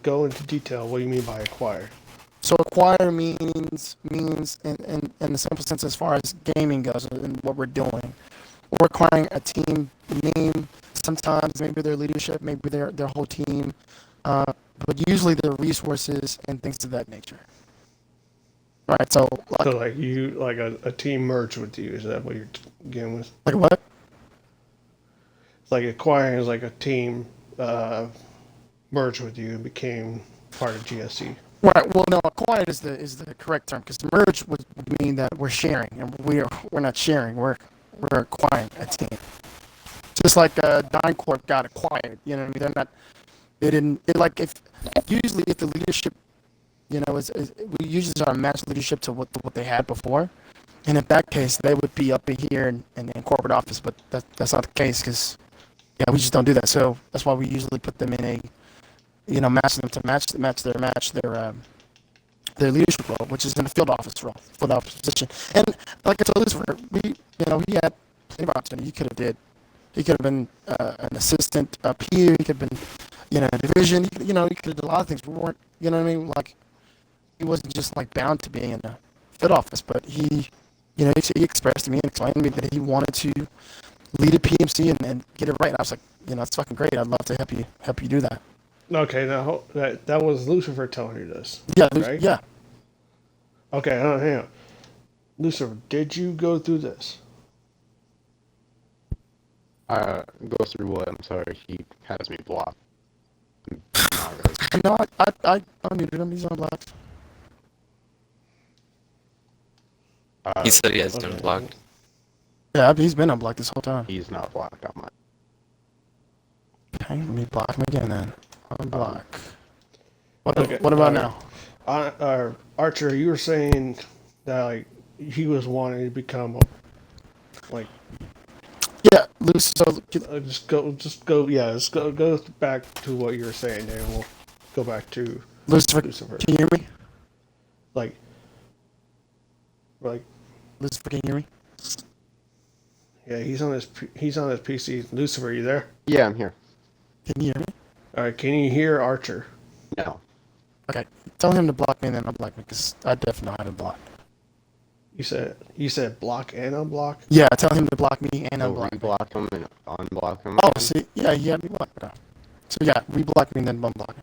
go into detail? What do you mean by acquired? So acquire means in the simple sense as far as gaming goes and what we're doing. We're acquiring a team name, sometimes maybe their leadership, maybe their whole team, but usually their resources and things of that nature. Right, so So like you like a team merged with you. Is that what you're getting with? like what? It's like acquiring is like a team merged with you and became part of GSC. Right. Well, no, acquired is the correct term because merge would mean that we're sharing, and we're not sharing. We're acquiring a team. Just like DynCorp got acquired. You know what I mean? They're not. They didn't. It, like if usually if the leadership, we usually try to match leadership to what they had before, and in that case they would be up in here in corporate office, but that's not the case because we just don't do that. So that's why we usually put them in a match them to match their leadership role, which is in the field office position. And like I told Lucifer, he had plenty of opportunity. He could have been an assistant up here. He could have been, a division. He could have done a lot of things. We weren't, you know what I mean? Like, he wasn't just like bound to being in the field office, but he expressed to me and explained to me that he wanted to lead a PMC and get it right. And I was like, that's fucking great. I'd love to help you do that. Okay, now that was Lucifer telling you this. Yeah, right? yeah. Okay, hang on. Lucifer, did you go through this? Go through what? I'm sorry, he has me blocked. Not really. No, I unmuted him. He's on black. He said he has been blocked. Yeah, he's been unblocked this whole time. He's not blocked on my. Okay, let me block him again then. Unblock. What Okay, about now? Archer, you were saying that like he was wanting to become like Yeah, Lucy. So just go back to what you were saying, and we'll go back to Lucifer, Lucifer. can you hear me? Like Lucifer, can you hear me? yeah, he's on his PC. Lucifer, you there? Yeah, I'm here. Can you hear me? All right, can you hear Archer? No. Okay, tell him to block me and then unblock me because I definitely know how to block. You said block and unblock? Yeah, tell him to block me and So unblock me. reblock him and unblock him. Oh, again? see, yeah, he had me blocked. Okay. So yeah, reblock me and then unblock me.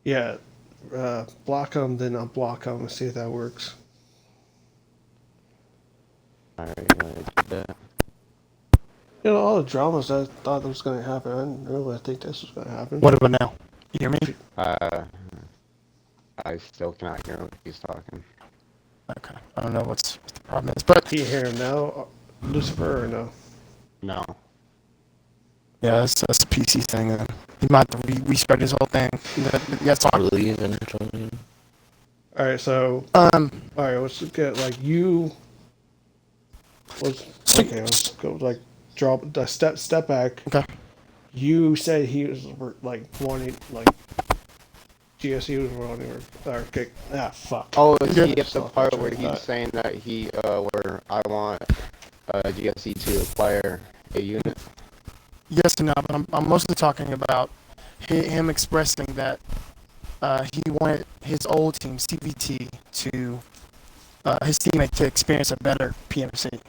Yeah, block him, then unblock him, and see if that works. Alright, I did that. All the dramas I thought was going to happen, I didn't really think this was going to happen. What about now? You hear me? I still cannot hear him if he's talking. Okay, I don't know what the problem is, but Can you hear him now, Lucifer, or no? No. Yeah, that's a PC thing. Then he might have to restart his whole thing. Yeah, it's on. Leave and join. All right, so Um, all right, let's look at like you. Let's so, okay. Let's go like drop the step back. okay. You said he was like wanting like GSE was wanting or kick. Ah, fuck. Oh, is Yeah. he at the Just lost my part train where of he's thought. saying that where I want GSE to acquire a unit? Yes and no, but I'm mostly talking about him expressing that he wanted his old team, CVT, to his teammate to experience a better PMC.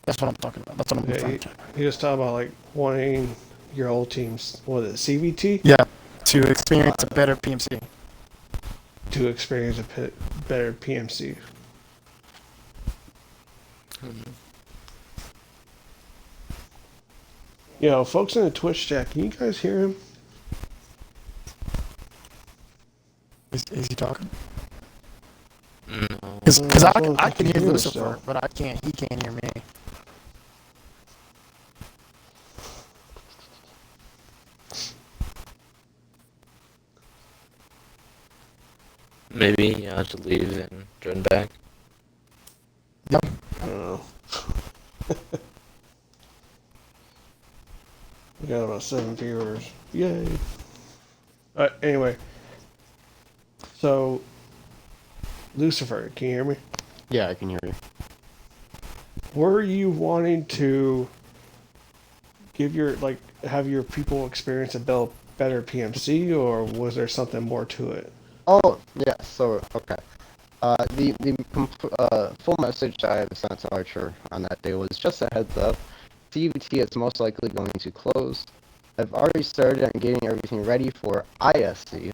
That's what I'm talking about. That's what I'm Yeah, referring to. he was talking about like wanting your old team's what is it, CVT Yeah, to experience a better PMC. to experience a better PMC. Yo, folks in the Twitch chat, can you guys hear him? Is he talking? No. Because That's what I can hear hear Lucifer, yourself. but I can't. He can't hear me. Maybe I have to leave and join back. Yep. I don't know. We got about 7 viewers. Yay. Anyway. So, Lucifer, can you hear me? Yeah, I can hear you. Were you wanting to give your, like, have your people experience a better PMC, or was there something more to it? Oh, yeah. So okay. The full message that I have sent to Archer on that day was just a heads up. CVT is most likely going to close. I've already started on getting everything ready for ISC.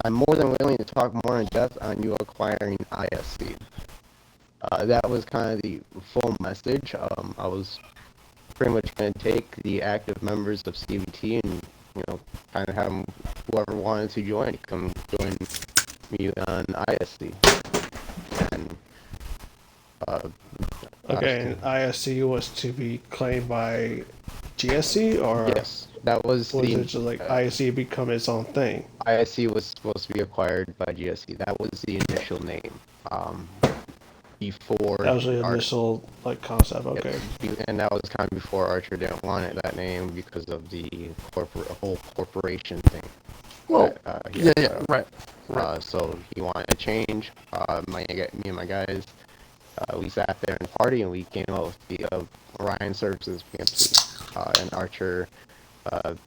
I'm more than willing to talk more in depth on you acquiring ISC. That was kind of the full message. I was pretty much going to take the active members of CVT and, kind of have them, whoever wanted to join, come join me on ISC. And, Okay, and ISC was to be claimed by GSC, or yes, that was was the it just like ISC become its own thing? ISC was supposed to be acquired by GSC. That was the initial name. Before That was the initial like concept. Okay. and that was kind of before Archer didn't want that name because of the whole corporation thing. Well, that, yeah, right. So he wanted to change. Me and my guys, we sat there and party, and we came up with the Orion Services PMC. And Archer, kind of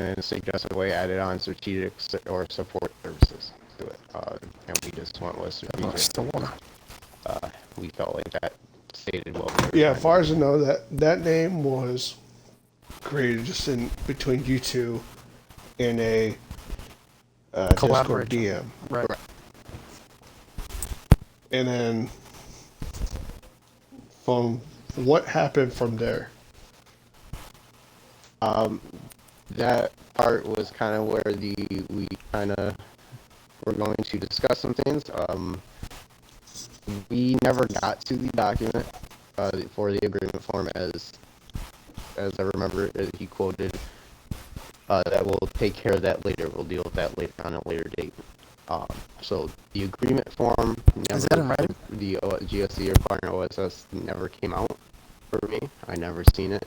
in a suggested way, added on strategic or support services to it. And we just went with I strategic. still wanna. We felt like that stated well. Yeah, as far as I know, that name was created just in between you two in a Discord Collaboration. DM, Right. and then from what happened from there. That part was kind of where we kind of were going to discuss some things. We never got to the document for the agreement form, as I remember he quoted that we'll take care of that later. We'll deal with that later on a later date. So the agreement form never, Is that in writing? the GSC or partner OSS never came out for me. I never seen it.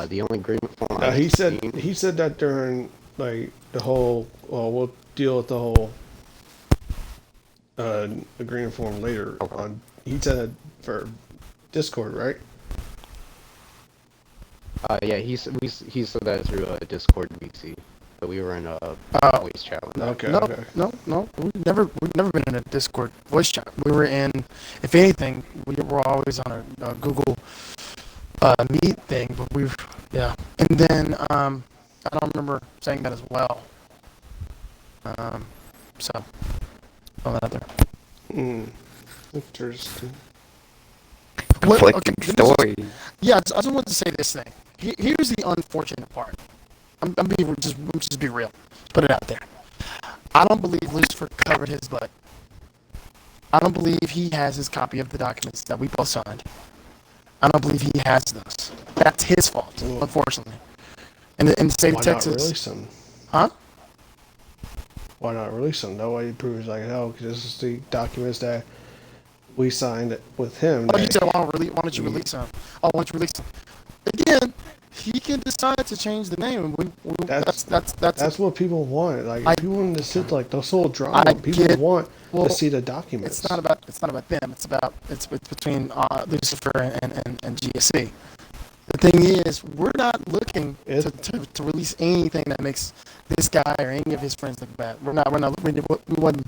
The only agreement form Now, I've seen, he said that during like the whole. Well, we'll deal with the whole agreement form later Okay. on. He said it for Discord, right? yeah, he said that through Discord VC, but we were in a voice chat with that. Okay. No, Okay. no. We've never been in a Discord voice chat. We were in, if anything, we were always on a Google Meet thing. But yeah. And then I don't remember saying that as well. So, throw that out there. Interesting. Conflicting okay, stories. Yeah, I just wanted to say this thing. Here's the unfortunate part. I'm just be real. Put it out there. I don't believe Lucifer covered his butt. I don't believe he has his copy of the documents that we both signed. I don't believe he has those. That's his fault, Well, unfortunately. In the state of why not Texas, release them? huh? Why not release them? That way it proves like hell because this is the documents that we signed with him. Oh, you That said, why don't you release him? Oh, why don't you release him? Again, he can decide to change the name. that's that's what people want. Like I if you wanted to sit like the whole I drama, people get. want Well, to see the documents. it's not about them. It's between Lucifer and GSC. The thing is, we're not looking to release anything that makes this guy or any of his friends look bad. We wasn't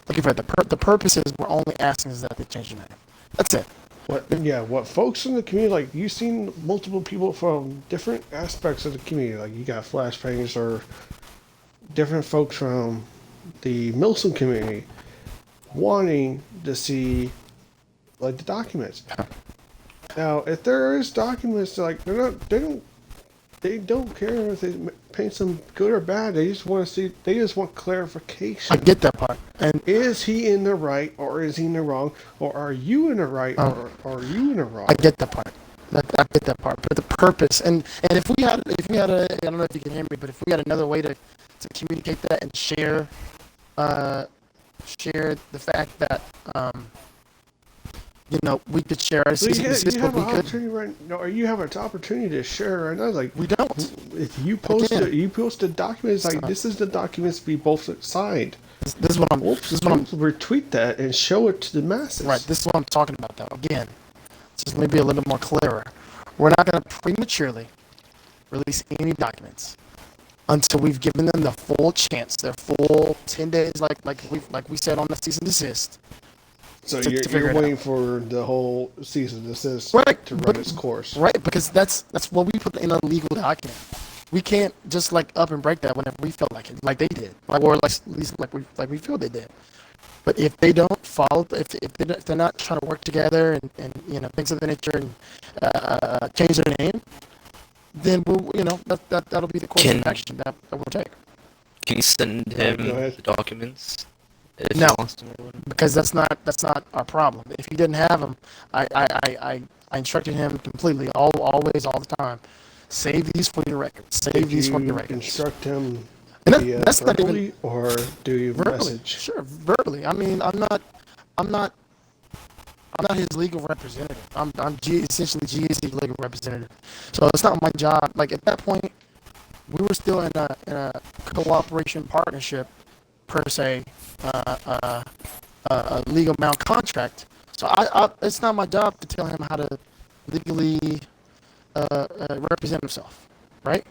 looking for it. The purpose is we're only asking is that they change the name. That's it. What folks in the community, like you've seen multiple people from different aspects of the community, like you got flashbangs or different folks from the MIlsim community wanting to see like the documents. Now, if there is documents, like they don't care if they paint some good or bad. They just want to see. They just want clarification. I get that part. And Is he in the right or is he in the wrong? Or are you in the right or are you in the wrong? I get that part. I get that part. But the purpose and if we had a I don't know if you can hear me, but if we had another way to communicate that and share the fact that we could share our So you, cease and ha- desist, you but have we an couldn't. opportunity right now, or you have an opportunity to share right now. Like We don't. if you post Again. you post the documents, like this is the documents we both signed. This is what I'm. Whoops, This is what I'm. retweet that and show it to the masses. Right. This is what I'm talking about. Though. Again, just let me be a little bit more clearer. We're not going to prematurely release any documents until we've given them the full chance, their full 10 days, like we said on the cease and desist. So to figure you're it waiting for the whole cease and desist Right, to run but- its course. Right, because that's what we put in a legal document. We can't just like up and break that whenever we feel like it, like they did, or like at least like we feel they did. But if they don't follow, if they're not trying to work together and things of that nature and change their name, then that'll be the course of action that we'll take. Can you send him Go ahead. the documents if No. he wants to know them? Because that's not our problem. If he didn't have them, I instructed him completely, always, all the time. Save these for your records. Save these for your records. Instruct him And via that's not even verbally or do you verbally. message? Sure, verbally. I mean, I'm not his legal representative. I'm essentially GSC legal representative. So it's not my job. Like at that point, we were still in a cooperation partnership per se, a legal amount contract. So it's not my job to tell him how to legally represent himself, right?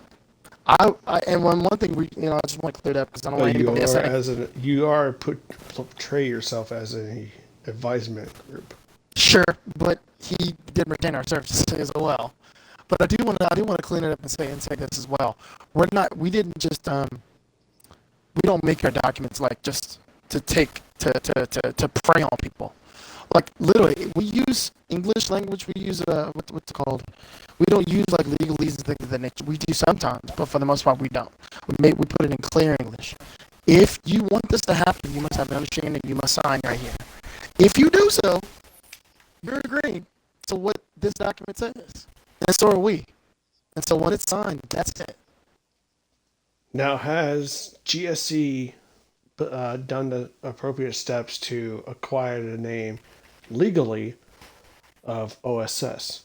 And one thing I just want to clear that up because I don't want anybody to say. You are portray yourself as an advisement group. Sure, but he did retain our services as well. But I do want to clean it up and say this as well. We didn't just we don't make our documents like just to prey on people. Like literally, we use English language. We use what's it called? We don't use like legalese and things of that nature. We do sometimes, but for the most part, we don't. We put it in clear English. If you want this to happen, you must have an understanding. You must sign right here. If you do so, you're agreeing to what this document says, and so are we. And so when it's signed, that's it. Now, has GSC done the appropriate steps to acquire the name legally of OSS?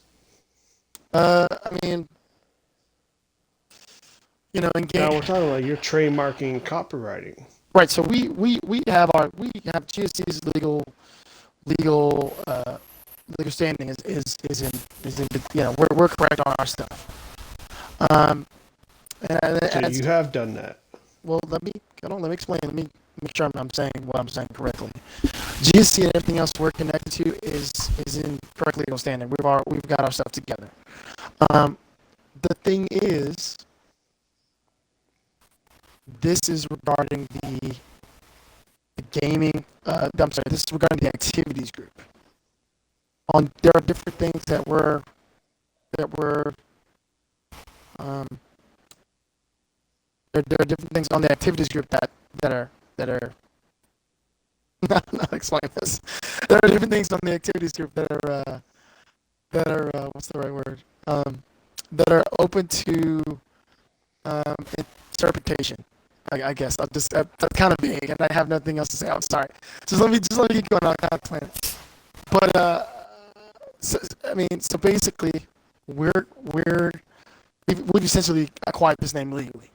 I mean, engage. Now we're talking about your trademarking, copywriting. Right. So we have GSC's legal standing is in we're correct on our stuff. So you have done that. Well, let me explain. Let me make sure I'm saying what I'm saying correctly. GSC and everything else we're connected to is in correct legal standing. We've got our stuff together. The thing is, this is regarding the gaming. I'm sorry. This is regarding the activities group. There are different things that were there are different things on the activities group that are not explain this. There are different things on the activities group that that are what's the right word? That are open to um, interpretation. I guess I'll just that's kind of vague, and I have nothing else to say. I'm sorry. Just let me keep going. I'll kind of explain it. But I mean, so basically, we're we're we've essentially acquired this name legally.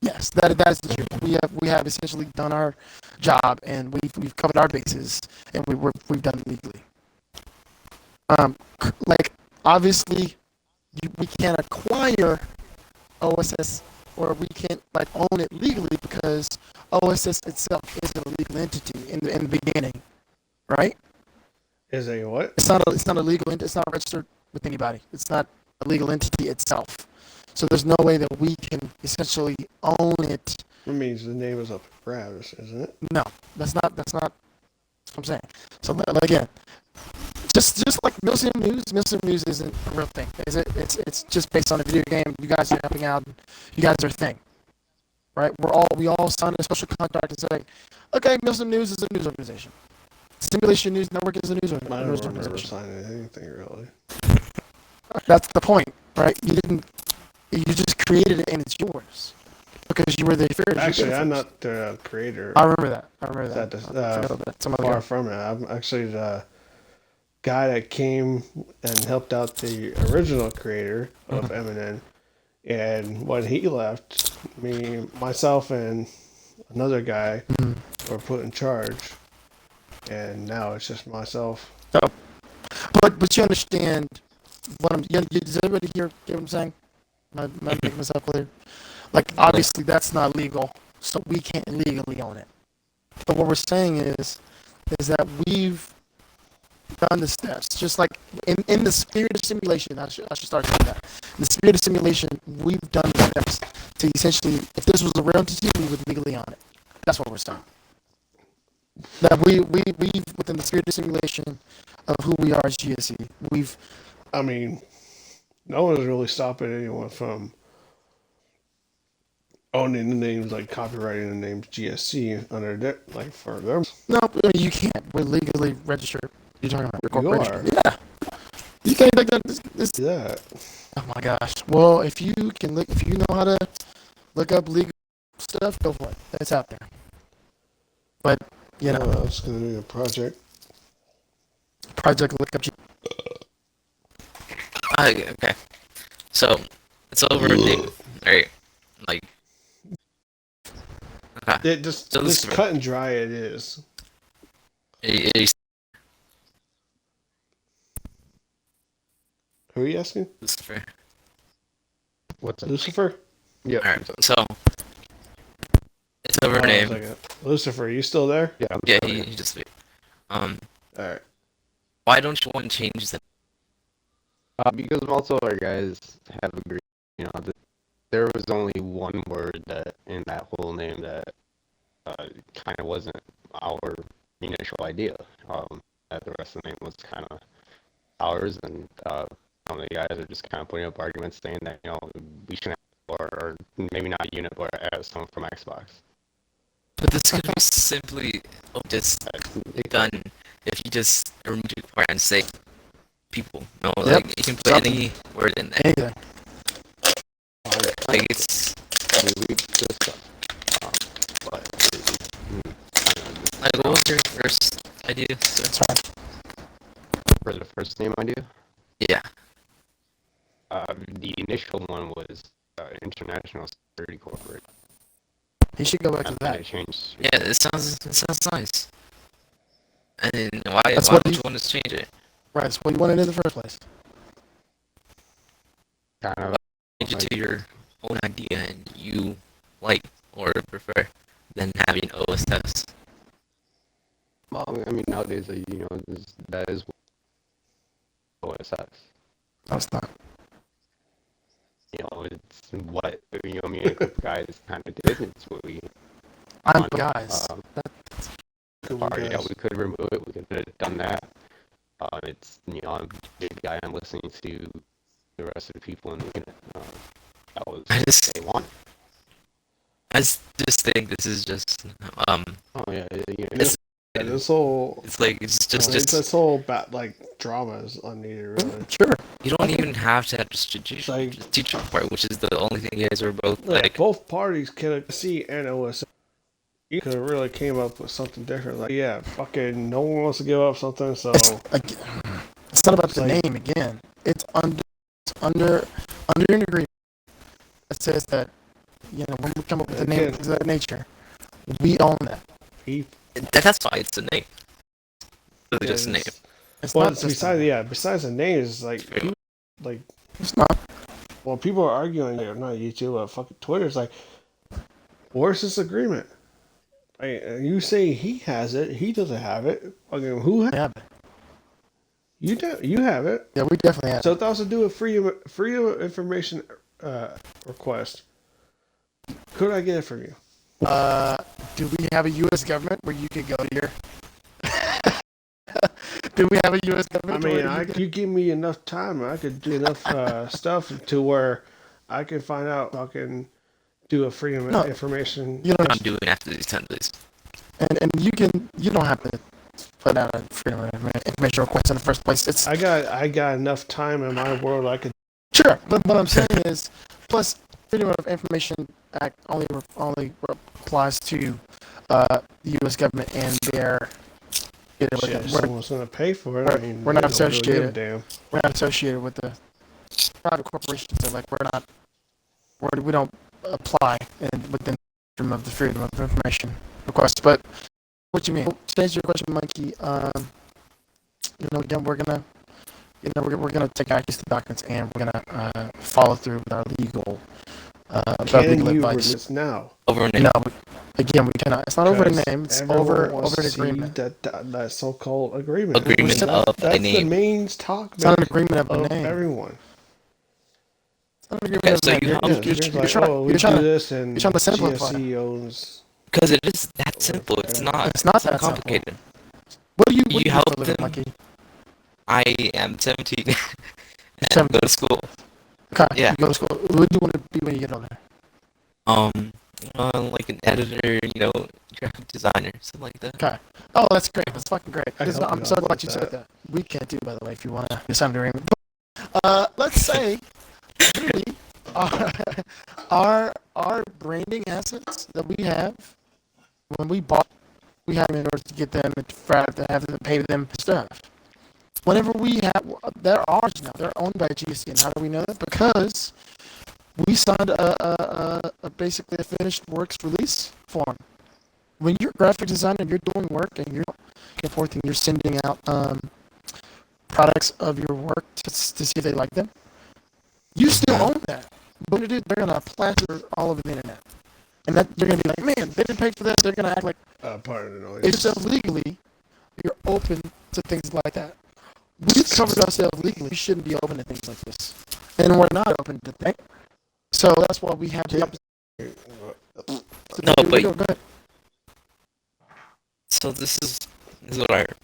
Yes, that is the truth. We have essentially done our job, and we've covered our bases, and we've done it legally. Like obviously, we can't acquire OSS or we can't like own it legally because OSS itself is a legal entity in the beginning, right? Is a what? It's not a legal it's not registered with anybody. It's not a legal entity itself. So there's no way that we can essentially own it. That means the name is up for grabs, isn't it? No, that's not what I'm saying. So again, just like MIlsim News isn't a real thing, is it? It's just based on a video game. You guys are helping out. You guys are a thing, right? We all sign a special contract and say, okay, MIlsim News is a news organization. Simulation News Network is a news I don't remember organization. signing anything really. That's the point, right? You just created it and it's yours because you were the first. Actually, I'm not the creator. I remember that. I remember that. That far from it. I'm actually the guy that came and helped out the original creator of MNN. And when he left, myself, and another guy were put in charge. And now it's just myself. Oh. But you understand what I'm. Does everybody hear what I'm saying? Am I making myself clear? Like obviously that's not legal, so we can't legally own it. But what we're saying is that we've done the steps, just like in the spirit of simulation. I should start saying that. In the spirit of simulation, we've done the steps to essentially, if this was a real entity, we would legally own it. That's what we're saying. That we've within the spirit of simulation of who we are as GSE, we've. I mean, no one's really stopping anyone from owning the names, like copyrighting the names GSC under their, like for them. No, I mean, you can't. We're legally registered. You're talking about your You corporation. are. Yeah. You can't like that. Yeah. Oh my gosh. Well, if you know how to look up legal stuff, go for it. It's out there. But you know, It's gonna be a project. project look up. Okay. So it's over a name, right? Like, okay. It just So this cut and dry. It is. It's Who are you asking? Lucifer. What's up? Lucifer? Yeah. Alright, so it's over a Hold on a name. second. Lucifer, you still there? Yeah. Yeah, he just All right. why don't you want to change the Because most of our guys have agreed, that there was only one word that in that whole name that kind of wasn't our initial idea. That the rest of the name was kind of ours, and some of the guys are just kind of putting up arguments saying that we shouldn't have, or maybe not unit, but as someone from Xbox. But this could be simply just done if you just remove the part and say people. No, Yep. like you can put Something. any word in there. Anything. Like it's We discussed, but like what was your first idea? So, That's right. for the first name idea, yeah. the initial one was International Security Corporate. He should go back to And that. it changed. Yeah, it sounds nice. And then why That's why what would he- you want to change it? Right. That's what you wanted in the first place. Kind of Change it to your own idea and you like or prefer than having OSS. well, I mean, nowadays, that is OSS. No, it's not. It's what me and a group of guys kind of did. It's what we I'm want. guys. Yeah, we could remove it. We could have done that. It's I'm a big guy. I'm listening to the rest of the people in the unit. That was I what just- they want. I just think this is just Oh yeah, It's Yeah, this whole It's like it's this whole like drama is unneeded, really. Sure. you don't even have to have the Like, strategic part, which is the only thing you guys are both yeah, like. both parties could see and OS. You could have really came up with something different. Like, yeah, fucking no one wants to give up something, so It's not about It's the like- name again. It's under an agreement that says that when we come up with the name Again. of that nature, we own that. That's why it's a name. Really just a name. It's Well, not it's just besides the names, it's like It's not. well, people are arguing, like, not YouTube, fucking Twitter. It's like, where's this agreement? You say he has it, he doesn't have it. Fucking who? We have it. You have it. Yeah, we definitely have So it. it has to do with freedom of information request. Could I get it from you? Do we have a U.S. government where you could go to your? Do we have a U.S. I government? mean, where you give me enough time, I could do enough stuff to where I can find out. I can do a freedom of information. you I'm don't, doing after these 10 days. and you don't have to put out a freedom of information request in the first place. It's I got enough time in my world. I could. sure, but what I'm saying is, plus Freedom of Information Act only applies to the U.S. government and their. Shit, if someone's gonna pay for it. I mean, we're not they don't really give a associated. damn. We're not associated with the private corporations. So like we don't apply within of the Freedom of Information request. But what you mean? To answer your question, Monkey, again, we're gonna take access to documents and we're gonna follow through with our legal Can legal you advice. release now? Over a name. No, again, we cannot. It's not over a Because name. It's everyone over wants an to see agreement. that so-called agreement. Agreement That's of a the name. main talk It's not an agreement of a of name. everyone. It's not an agreement Okay, of a so name. you You're, have- you're, Yeah, you're, it's you're like, trying, oh, we you're do trying to this, and you're trying to simplify it. GSE owns. Because it is that simple. It's not. It's not It's that simple. complicated. What do you You do help for a living, them. Monkey? I am 17 and 17. go to school. Okay, Yeah. you go to school. What do you want to be when you get older? Like an editor, graphic designer, something like that. Okay. Oh, that's great. That's fucking great. I help I'm you so out glad with you that. said that. We can't do, by the way, if you want to sign an agreement. Let's say, really, our branding assets that we have, when we bought, we had them in order to get them and to have them pay them stuff. Whenever we have, they're ours now. They're owned by GSC. And how do we know that? Because we signed basically a finished works release form. When you're a graphic designer and you're doing work and you're back and forth and you're sending out products of your work to see if they like them, you still own that. But what they're gonna plaster all over the internet, and that they're gonna be like, man, they didn't pay for this. They're gonna act like Pardon the noise. it's just legally. You're open to things like that. We've covered ourselves legally. We shouldn't be open to things like this, and we're not open to things. So that's why we have the opposite. No, but- Go ahead. So this is what I heard.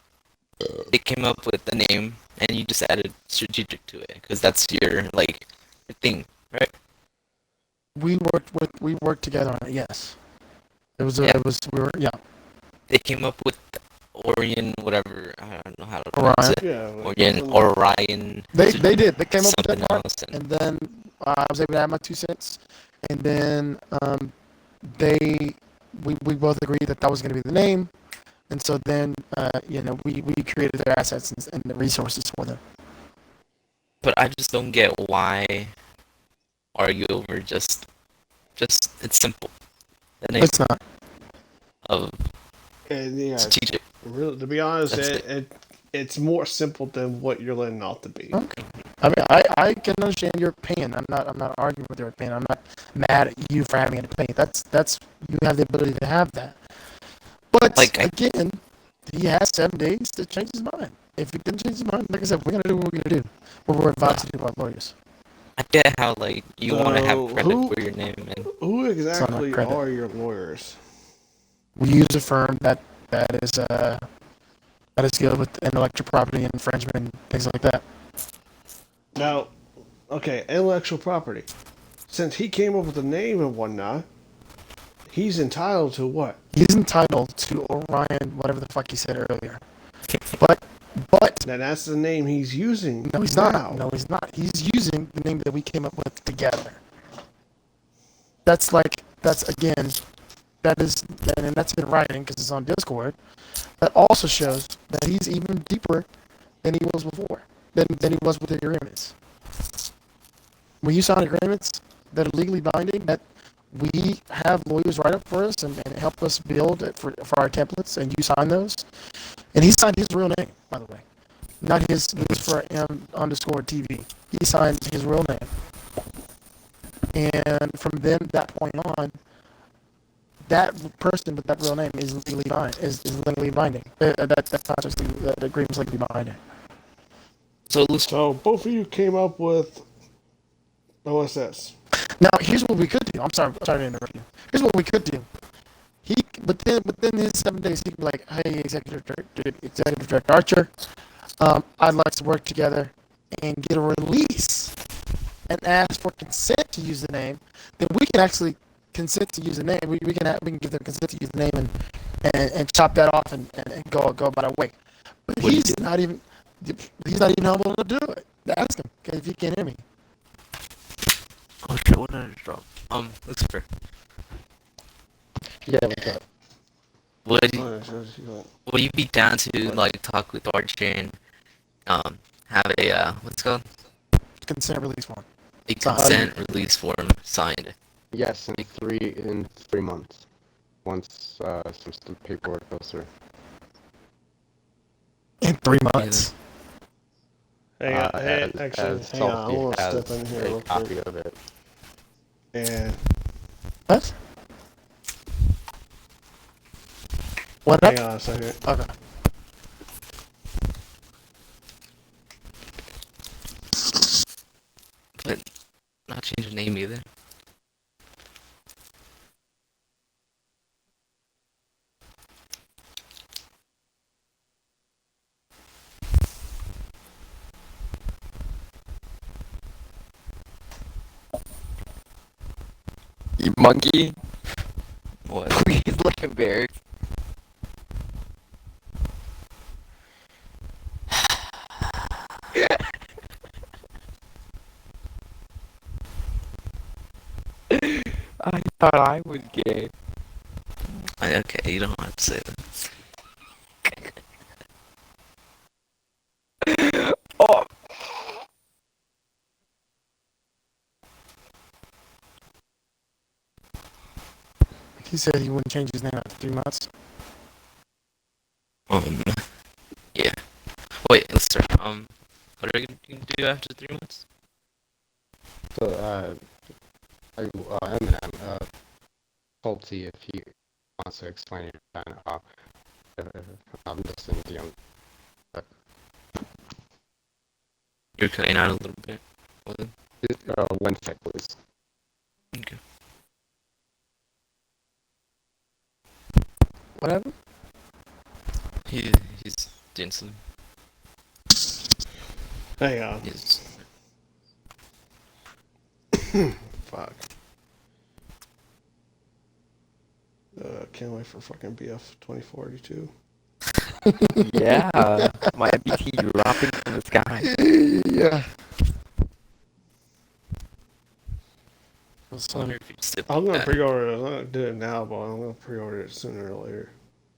They came up with the name, and you just added strategic to it, because that's your your thing, right? We worked together on it. Yes, we were They came up with Orion, whatever. I don't know how to Orion. pronounce it. Yeah. Orion. They did. They came up with something that part, else, and and then I was able to add my 2 cents, and then we both agreed that was going to be the name, and so then we created their assets and the resources for them. But I just don't get why argue over just it's simple. The name It's not. of And yeah, strategic. really, to be honest, That's it's more simple than what you're letting out to be. Okay. I mean, I can understand your opinion. I'm not arguing with your opinion. I'm not mad at you for having an opinion. That's you have the ability to have that. But again, he has 7 days to change his mind. If he didn't change his mind, like I said, we're gonna do what we're gonna do. What we're advised to do by lawyers. I get how you want to have So, credit for your name, and Who exactly credit. are your lawyers? We use a firm that is skilled with intellectual property and infringement and things like that. Now, okay, intellectual property. Since he came up with the name and whatnot, He's entitled to what? He's entitled to Orion, whatever the fuck he said earlier. But Now that's the name he's using. no, he's now. not. No, he's not. He's using the name that we came up with together. That's again, that is, and that's in writing because it's on Discord. That also shows that he's even deeper than he was before, than he was with the agreements. When you sign agreements that are legally binding, that we have lawyers write up for us and help us build it for our templates, and you sign those. And he signed his real name, by the way, not his for M_TV. He signed his real name, and from then that point on, that person with that real name is legally binding. That contract, that agreement's legally binding. So both of you came up with OSS. Now, here's what we could do. I'm sorry to interrupt you. Here's what we could do. Within his 7 days, he could be like, "Hey, Executive Director Archer, I'd like to work together and get a release and ask for consent to use the name." Then we can actually consent to use the name. We can give them consent to use the name and chop that off and go about our way. But he's not even able to do it. Ask him if he can't hear me. Oh shit, what did I drop? Lucifer. Yeah, what's up? Would you be down to like talk with Archer and have a what's it called? Consent release form. A consent release form signed. Yes, in 3 months. Once some paperwork goes through. In 3 months. Hang on, hang on. I Sophie want to has step in here a real copy quick. of it. And What? What up? hang on a second. Okay. But not change the name either. You monkey. What? Please look embarrassed. I thought I was gay. Okay, you don't have to say that. Oh, He said he wouldn't change his name after 3 months. Yeah. Wait, let's start. What are you gonna do after 3 months? So, Eminem, Tulsi, if he wants to explain it, then I'm just in the young. You're cutting out a little bit. Was it? 1 sec, please. Okay. What happened? He's doing something. Hang on. He's Fuck. Can't wait for fucking BF 2042. yeah. My MBT dropping from the sky. Yeah. I wonder if you still I'm gonna that. pre-order it. I'm not gonna do it now, but I'm gonna pre-order it sooner or later.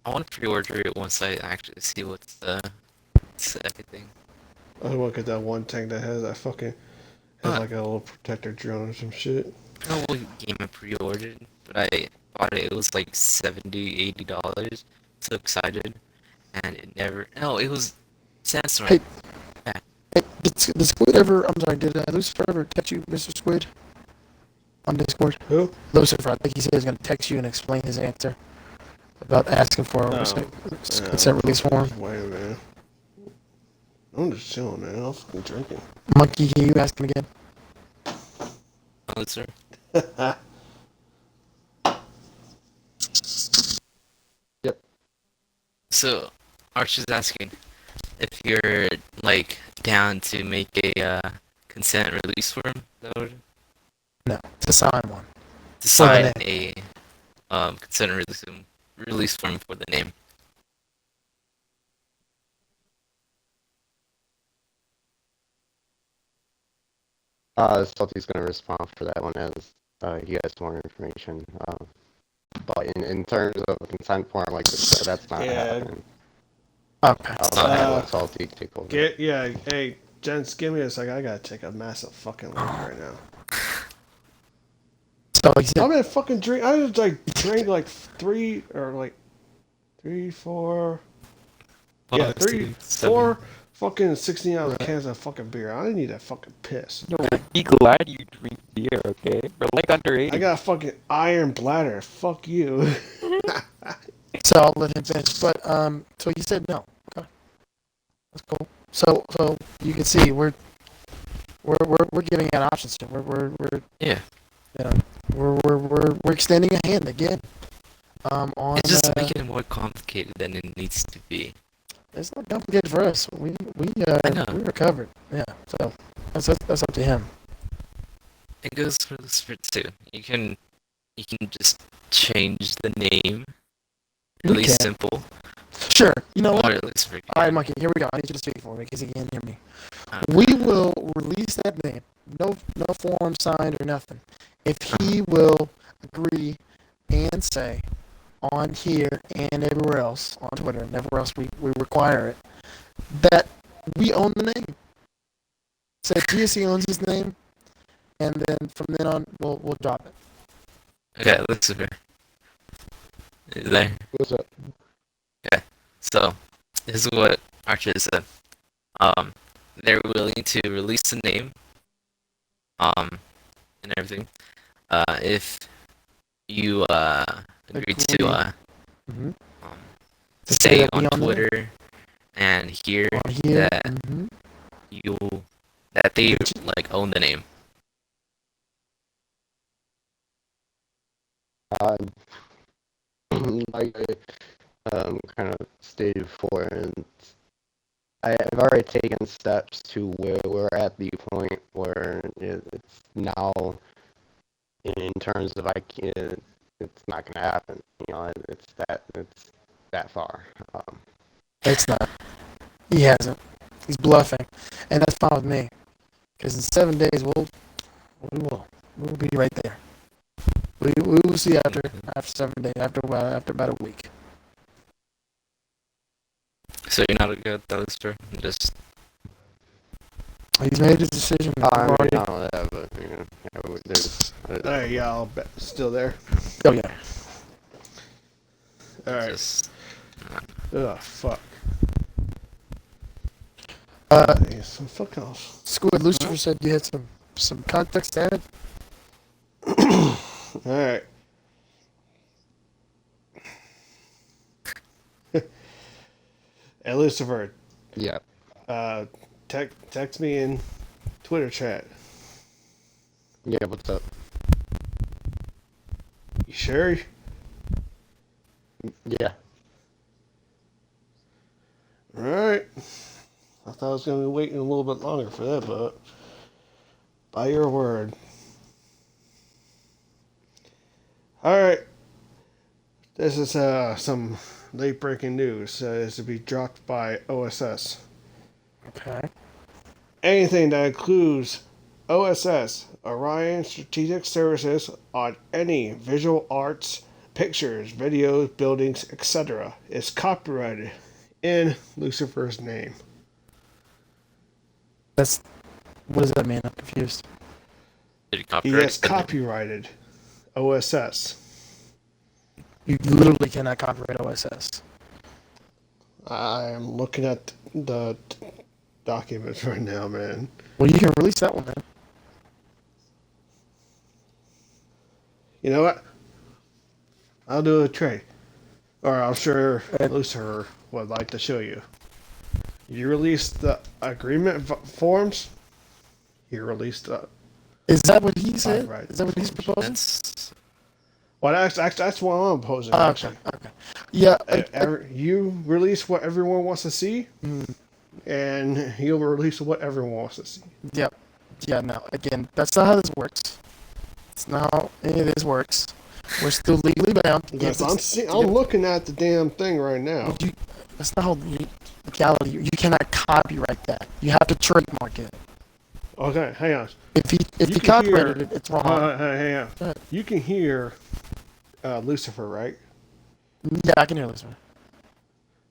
I want to pre-order it once I actually see what's everything. I want to get that one tank that has that fucking has What? like a little protector drone or some shit. I don't know what game I pre-ordered, but I bought it. It was like $70, $80. So excited, and it never. No, it was Sandstorm. Hey, hey, did Squid ever? I'm sorry. Did Lucifer ever text you, Mr. Squid, on Discord? Who? Lucifer, I think he said he's gonna text you and explain his answer about asking for a consent release form. Wait a minute. I'm just chilling, man. I'm fucking drinking. Monkey, can you ask him again? Oh, sir. Yep. So, Archer's asking if you're like down to make a consent release form. That would No, to sign one. decide For a consider release form for the name. Salty's gonna respond for that one as he has more information. But in terms of consent form, like I said, that's not Yeah. happening. Okay. I'll let Salty take over. Hey, gents, give me a second. I gotta take a massive fucking leak right now. So he said, I'm gonna fucking drink. I just like drank like three, 4. Yeah, Five, 3, 6, 7. 4 fucking 16-ounce cans of fucking beer. I need that fucking piss. Yo, be glad you drink beer, okay? We're like underage. I got a fucking iron bladder. Fuck you. so I'll let him finish. But so he said no. Okay, that's cool. So you can see we're giving out options here. We're Yeah. you know we're extending a hand again. On It's just making it more complicated than it needs to be. it's not complicated for us. We know. recovered. Yeah. So that's up to him. It goes for Lucifer too. You can just change the name. We Really can. simple. Sure. You know what? Or Lucifer. All right, Monkey. Here we go. I need you to speak for me because he can't hear me. Uh, We will release that name. No form signed or nothing. If he will agree and say on here and everywhere else on Twitter and everywhere else we require it that we own the name. Say GSC owns his name, and then from then on we'll drop it. Okay, Lucifer. Is there? What's up? So, this is what Archer said. They're willing to release the name, and everything. If you agree to Mm-hmm. To say that on we own the name. Twitter and here On here. that Mm-hmm. that they like own the name. Like I kind of stated before, and I've already taken steps to where we're at the point where it's now in terms of it's not gonna happen. You know, it's that far. It's not. He hasn't. He's bluffing, and that's fine with me. Because in 7 days we'll be right there. We will see after 7 days, after about a week. So you're not good at those, bro? Just He's made his decision. I mean, Already. I don't know that, but you know, there's. Alright, y'all still there? Oh yeah. Alright. just Ugh, fuck. Uh, Hey, some fuck off. Squid Lucifer said you had some context to add. Alright. Hey, Lucifer, Yeah. text me in Twitter chat. Yeah. What's up? You sure? Yeah. Alright. I thought I was going to be waiting a little bit longer for that, but by your word. Alright. This is some late breaking news. It's to be dropped by OSS. Okay. Anything that includes OSS, Orion Strategic Services, on any visual arts, pictures, videos, buildings, etc., is copyrighted in Lucifer's name. What does that mean? I'm confused. did you He copyright has the name? copyrighted OSS. You literally cannot copyright OSS. I am looking at the documents right now, man. Well, you can release that one then. You know what? I'll do a trade. Or I'm sure Lucifer would like to show you. You release the agreement forms. You release the. Is that what he said? Right. Is that what he's proposing? That's Well, that's what I'm opposing. Okay. Actually, Okay. Yeah. you release what everyone wants to see, Mm, and he'll release what everyone wants to see. yep. Yeah. No. Again, that's not how this works. It's not how any of this works. We're still legally bound. Because I'm looking at the damn thing right now. That's not how legality. You cannot copyright that. You have to trademark it. Okay, hang on. If he copyrighted it, it's wrong. Hang on. You can hear Lucifer, right? Yeah, I can hear Lucifer.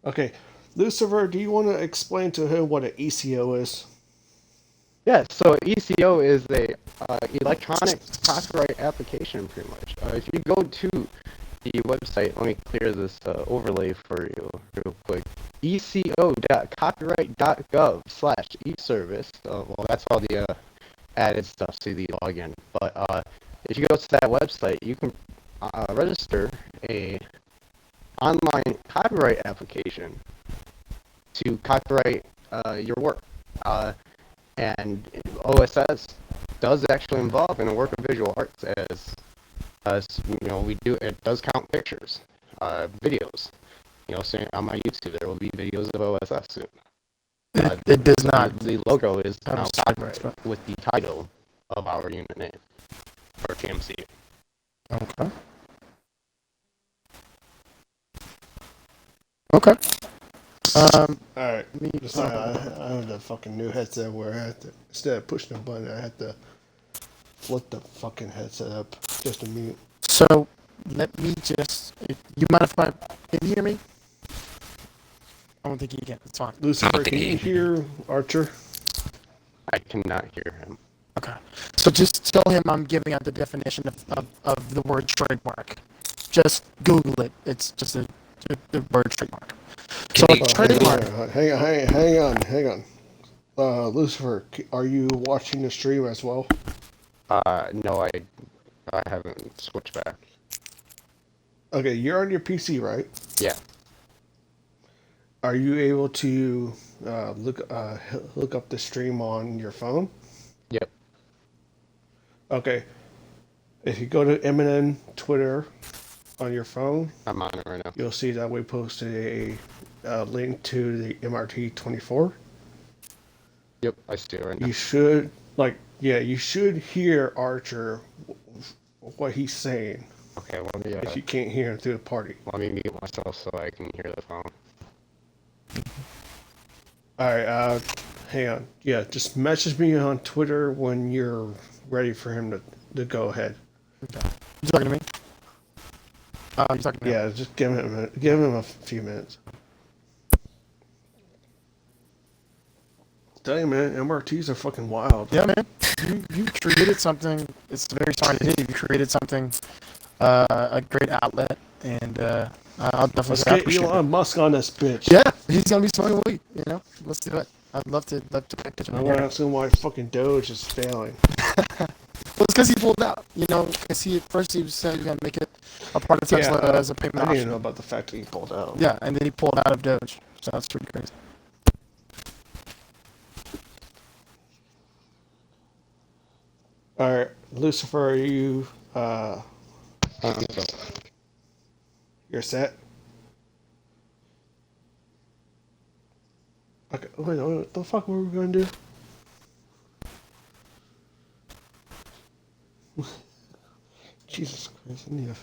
Okay, Lucifer, do you want to explain to him what an ECO is? Yeah, so ECO is a electronic copyright application, pretty much. If you go to the website, let me clear this overlay for you real quick. eco.copyright.gov/eservice. Well, that's all the added stuff to the login. But if you go to that website, you can register a online copyright application to copyright your work. And OSS does actually involve in the work of visual arts, as we do. It does count pictures, videos. So on my YouTube there will be videos of OSS soon. It does not. The logo is now copyright with the title of our unit name, or TMC. Okay. Okay. Alright. I have the fucking new headset where I had to, instead of pushing the button, I had to flip the fucking headset up just to mute. So, let me just. You mind if can you hear me? I don't think you can. It's fine. Lucifer, can you hear Archer? I cannot hear him. Okay. So just tell him I'm giving out the definition of the word trademark. Just Google it. It's just the word trademark. So a trademark. Hang on. Lucifer, are you watching the stream as well? No, I haven't switched back. Okay, you're on your PC, right? Yeah. Are you able to look up the stream on your phone? Yep. Okay. If you go to Eminem Twitter on your phone, I'm on it right now. you'll see that we posted a link to the MRT-24. Yep, I see it right now. You should hear Archer what he's saying. Okay, let me If you can't hear him through the party. let me mute myself so I can hear the phone. Alright, hang on. Yeah, just message me on Twitter when you're ready for him to go ahead. Okay. You talking to me? You talking to me? Yeah, just give him a few minutes. Tell you, man, MRTs are fucking wild. Yeah, man. You created something. It's very smart to do. You created something, a great outlet, and I'll definitely Let's say I get appreciate Elon Musk on this bitch. Yeah, he's gonna be smoking weed. Let's do it. I'd love to pay attention. I want to ask him why fucking Doge is failing. Well, it's because he pulled out. Because at first he said he was gonna make it a part of Tesla as a payment I didn't option. know about the fact that he pulled out. Yeah, and then he pulled out of Doge. So that's pretty crazy. All right, Lucifer, are you you're set? Okay. Wait, what the fuck were we gonna do? Jesus Christ! I need a...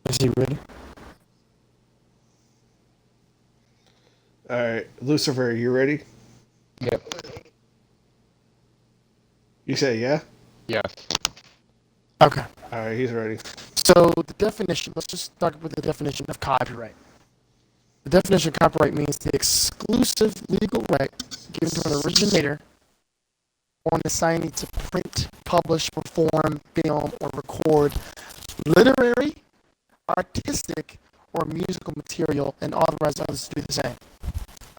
Is he ready? All right, Lucifer, you ready? Yep. You say yeah? Yes. Okay. All right, he's ready. So the definition. Let's just start with the definition of copyright. The definition of copyright means the exclusive legal right given to an originator or an assignee to print, publish, perform, film, or record literary, artistic, or musical material and authorize others to do the same.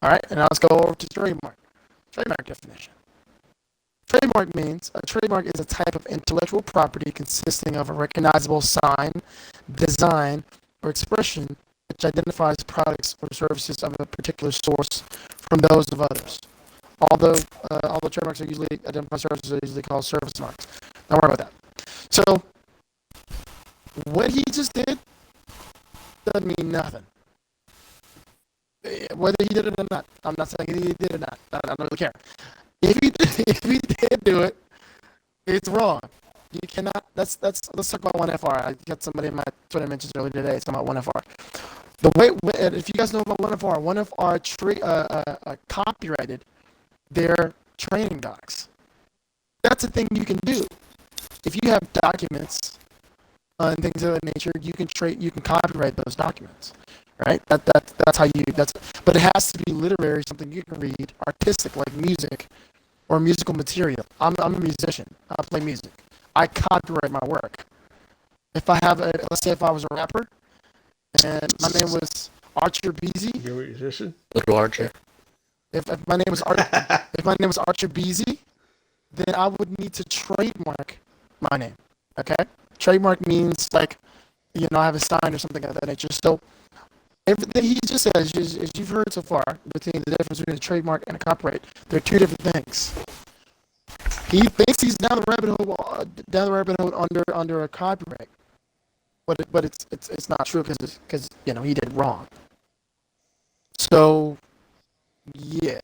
All right, and now let's go over to trademark. Trademark definition. Trademark means a trademark is a type of intellectual property consisting of a recognizable sign, design, or expression which identifies products or services of a particular source from those of others. Although trademarks are usually identified services are usually called service marks. Don't worry about that. So what he just did doesn't mean nothing. Whether he did it or not, I'm not saying he did it or not. I don't really care. If he if he did do it, it's wrong. You cannot. Let's talk about 1FR. I got somebody in my Twitter mentions earlier today talking about 1FR. The way, if you guys know about 1FR, 1FR copyrighted their training docs. That's a thing you can do. If you have documents and things of that nature, you can copyright those documents, right? That's how you. But it has to be literary, something you can read, artistic like music or musical material. I'm a musician. I play music. I copyright my work. If I have let's say if I was a rapper and my name was Archer Beasy. You're a musician? Little Archer. If my name was if my name was Archer Beasy, then I would need to trademark my name. Okay? Trademark means like, I have a sign or something of that nature. So everything he just said, as you've heard so far, between the difference between a trademark and a copyright, they're two different things. He thinks he's down the rabbit hole under a copyright, but it's not true because he did it wrong. So yeah,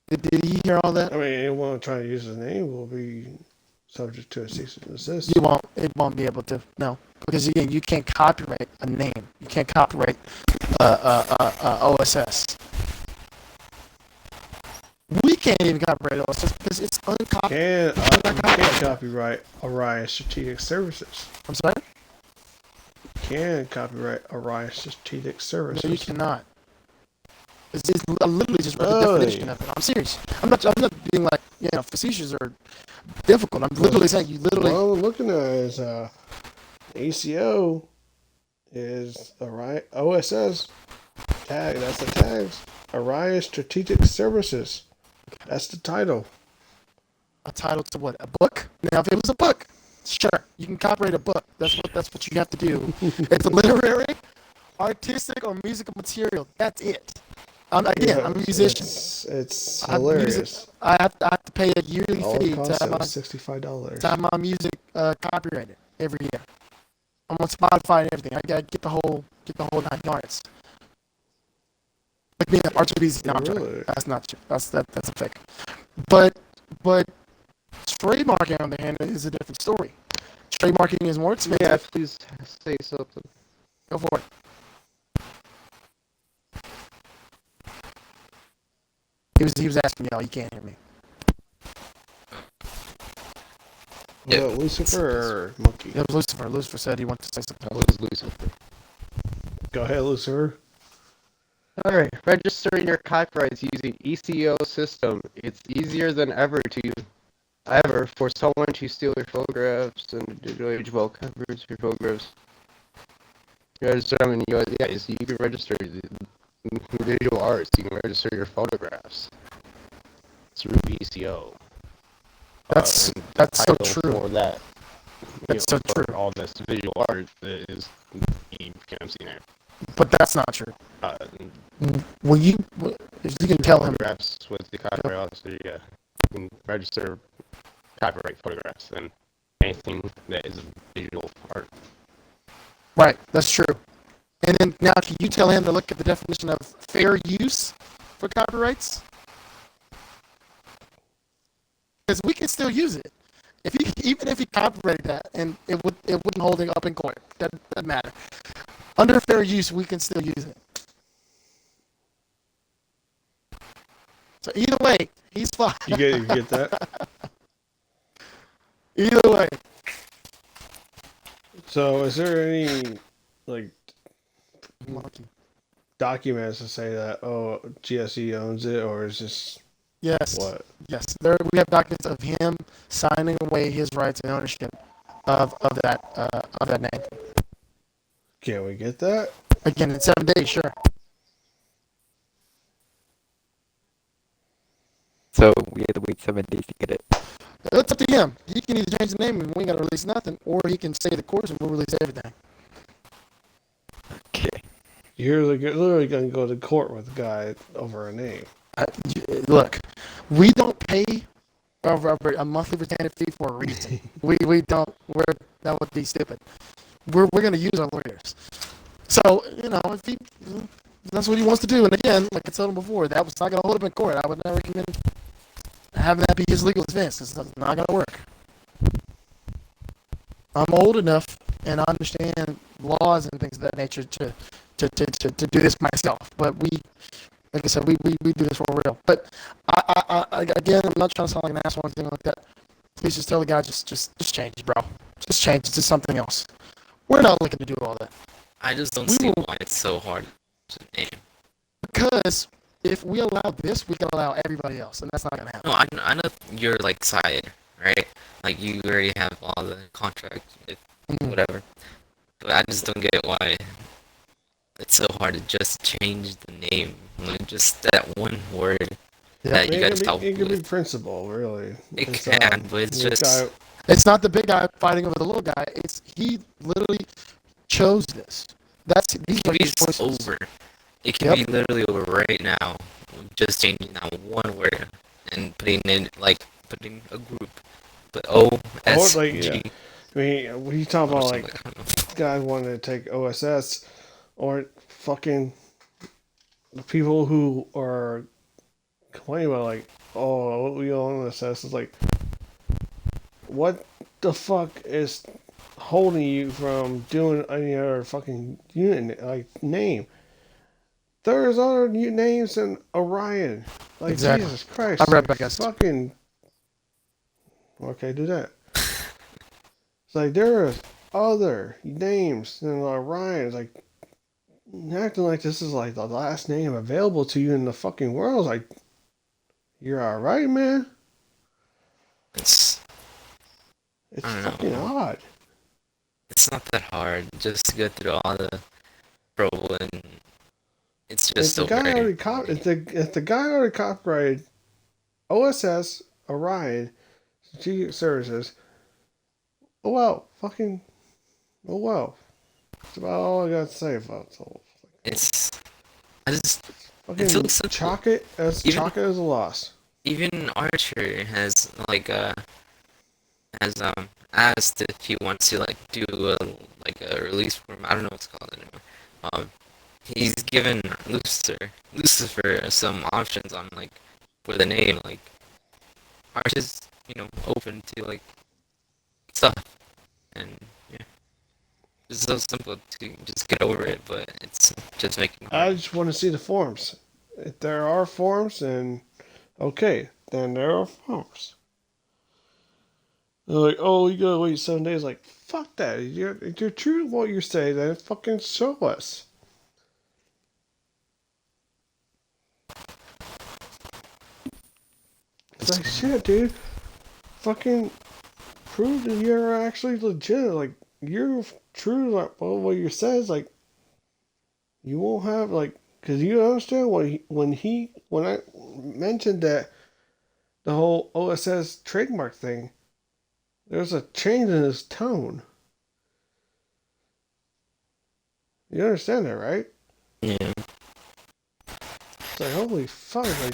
did he hear all that? I mean, anyone trying to use his name will be subject to a cease and desist. It won't be able to, no, because again, you can't copyright a name. You can't copyright OSS. We can't even copyright OSS because it's uncopyrighted. You can't copyright Orion Strategic Services. I'm sorry? You can copyright Orion Strategic Services. No, you cannot. It's literally just the definition of it. I'm serious. I'm not being like facetious or difficult. I'm literally saying you literally. Well, I'm looking at it as ACO is Orion OSS tag. That's the tags. Orion Strategic Services. That's the title. A title to what? A book? Now, if it was a book, sure, you can copyright a book. That's what you have to do. It's a literary, artistic, or musical material. That's it. I'm a musician. It's hilarious. I have to pay a yearly fee to have $65. to have my music copyrighted every year. I'm on Spotify and everything. I gotta get the whole 9 yards. Like me, RGB's not true. That's not true. That's a fake. But trademarking on the hand is a different story. Trademarking is more expensive. Yeah, please say something. Go for it. He was asking y'all. You can't hear me. Yeah. Well, Lucifer or Monkey? It was Lucifer. Lucifer said he wanted to say something. That was Lucifer. Go ahead, Lucifer. Alright, registering your copyrights using ECO system. It's easier than ever for someone to steal your photographs and digital age well covers your photographs. You can register visual arts, you can register your photographs through ECO. That's so true. For that, That's so for true. all this visual art is PMC now. But that's not true. If you can tell him. Photographs with the copyright officer, yeah, you can register copyright photographs and anything that is visual art. Right, that's true. And then now, can you tell him to look at the definition of fair use for copyrights? Because we can still use it. Even if he copyrighted that, and it wouldn't hold it up in court. That doesn't matter. Under fair use, we can still use it. So either way, he's fine. You get that? Either way. So, is there any Monkey. documents to say that GSE owns it, or is this Yes. what? Yes. We have documents of him signing away his rights and ownership of that name. Can we get that? Again, in 7 days, sure. So we have to wait 7 days to get it. It's up to him. He can either change the name and we ain't got to release nothing, or he can stay the course and we'll release everything. Okay. You're literally going to go to court with a guy over a name. Look, we don't pay a monthly retainer fee for a reason. we don't. That would be stupid. We're going to use our lawyers. So if he That's what he wants to do. And again, like I told him before, that was not going to hold him in court. I would not recommend having that be his legal defense. It's not going to work. I'm old enough and I understand laws and things of that nature to do this myself. But like I said, we do this for real. But again, I'm not trying to sound like an asshole or anything like that. Please just tell the guy, just change, bro. Just change it to something else. We're not looking to do all that. I just don't We see will- why it's so hard to name. Because if we allow this, we can allow everybody else, and that's not going to happen. No, I know your like side, right? Like you already have all the contract, if Mhm. whatever. But I just don't get why it's so hard to just change the name. Like just that one word that you guys help it could be with. principle, really. It It's, can, but it's this just guy- It's not the big guy fighting over the little guy. It's he literally chose this. These are his it's choices. over. It can be literally over right now. Just changing that one word and putting a group. But O S like, G. yeah. I mean, when you talk or about something, like I don't know. guys wanting to take OSS or fucking the people who are complaining about like, oh, what we on OSS is like, what the fuck is holding you from doing any other fucking unit like name? There's other new names than Orion. Like Exactly. Jesus Christ. I'm right like, back, guys. Fucking. Okay, do that. It's like there is other names than Orion. It's like acting like this is like the last name available to you in the fucking world. It's like you're alright, man. It's It's I don't know. fucking odd. It's not that hard. Just to go through all the trouble and it's If just the so guy very. already if the guy already copyrighted OSS Orion Strategic Services, oh well, fucking oh well. That's about all I got to say about it. It's I just Fucking so simple. chalk it as Even- chalk it as a loss. even Archer has asked if he wants to like do a release form. I don't know what's called anymore. He's given Lucifer some options on like for the name. Like Archer's open to like stuff, and yeah, it's so simple to just get over it, but it's just making it I hard. just want to see the forms. If there are forms, then okay, then there are forms. They're like, oh, you gotta wait 7 days. Like, fuck that. If you're true to what you're saying, then fucking show us. It's like, shit, dude. Fucking prove that you're actually legit. Like, you're true to like, well, what you says. Like, you won't have, like, because you understand when I mentioned that the whole OSS trademark thing, there's a change in his tone. You understand that, right? Yeah, It's like, holy fuck, like,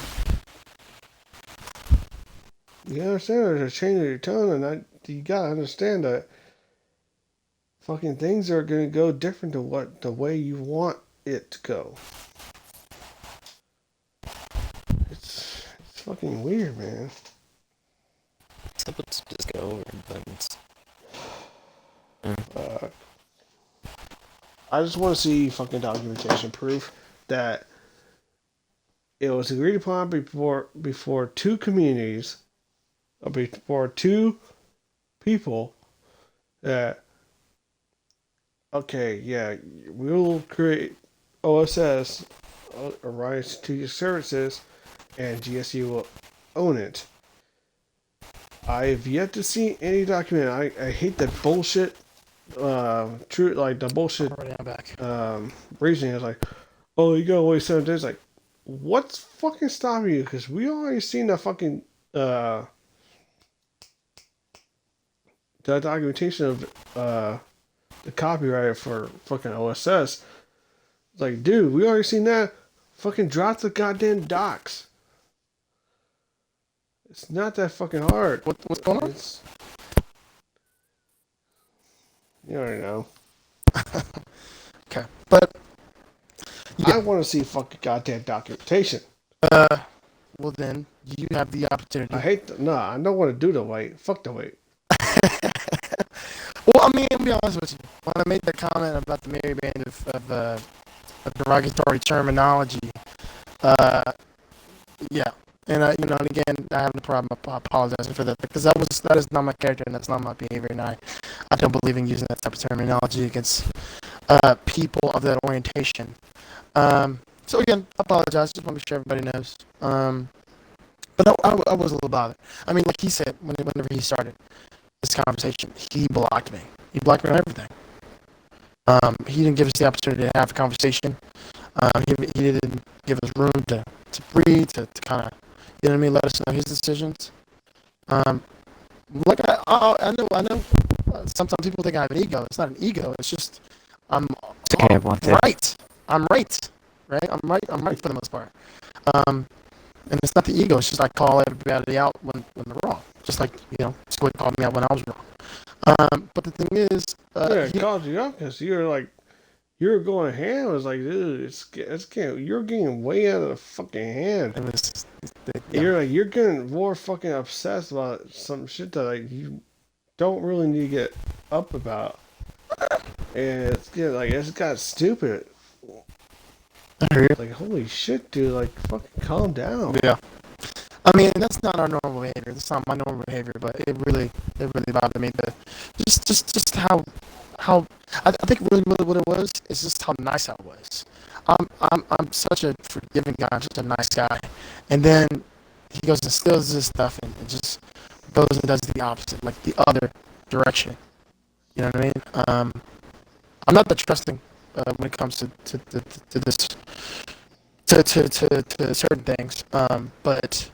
you understand there's a change in your tone, and you gotta understand that fucking things are gonna go different to what the way you want it to go. It's fucking weird, man. simple to just get over, but it's I just want to see fucking documentation proof that it was agreed upon before two communities, or before two people, that okay, yeah, we'll create OSS, Orion Strategic Services, and GSU will own it. I have yet to see any document. I hate that bullshit. True, like the bullshit Already, I'm back. reasoning is like, oh, you gotta wait 7 days. Like, what's fucking stopping you? Because we already seen the fucking the documentation of the copyright for fucking OSS. It's like, dude, we already seen that. Fucking drop the goddamn docs. It's not that fucking hard. What's going on? It's, you already know. Okay, but I Yeah. want to see fucking goddamn documentation. Well then, you have the I opportunity. hate the, nah, I don't want to do the wait. Fuck the wait. Well, I mean, to be honest with you, when I made that comment about the Mary Band of derogatory terminology, uh, yeah, and and again, I have no problem apologizing for that because that is not my character and that's not my behavior, and I don't believe in using that type of terminology against people of that orientation. So again, I apologize. Just want to make sure everybody knows. But I was a little bothered. I mean, like he said, whenever he started this conversation, he blocked me. He blocked me on everything. He didn't give us the opportunity to have a conversation. He didn't give us room to breathe, to kind of, you know what I mean, let us know his decisions. Um, like I know. Sometimes people think I have an ego. It's not an ego. It's just I'm Okay, everyone. right. I'm right. Right. I'm right for the most part. And it's not the ego. It's just I call everybody out when they're wrong. Just like Squid called me out when I was wrong. But the thing is, Yeah, it called you up because you were going ham. I was like, dude, it's getting, you're getting way out of the fucking hand. it was, You're getting more fucking obsessed about some shit that like you don't really need to get up about, and it's got stupid. Like holy shit, dude! Like fucking calm down. yeah. I mean, that's not our normal behavior. That's not my normal behavior. But it really bothered me. Just how I think really what it was is just how nice I was. I'm such a forgiving guy. I'm such a nice guy, and then he goes and steals this stuff and just goes and does the opposite, like the other direction. You know what I mean? I'm not that trusting when it comes to this to certain things. But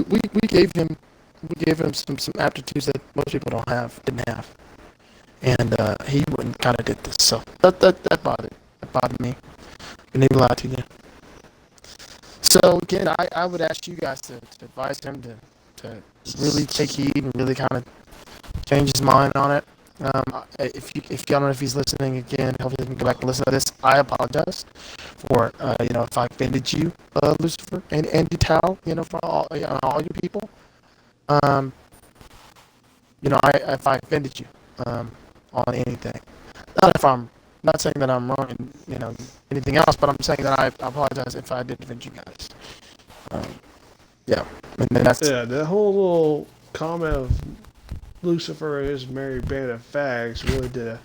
we gave him some aptitudes that most people didn't have, and he wouldn't kind of did this. So that bothered me. And he lied to you. So again, I would ask you guys to advise him to really take heed and really kind of change his mind on it. If you don't know if he's listening again, hopefully he can go back and listen to this. I apologize for if I offended you, Lucifer and Detal, for all you people. If I offended you on anything, not saying that I'm wrong in anything else, but I'm saying that I apologize if I did offend you guys. Yeah, and then that's The whole little comment of Lucifer and his merry band of fags really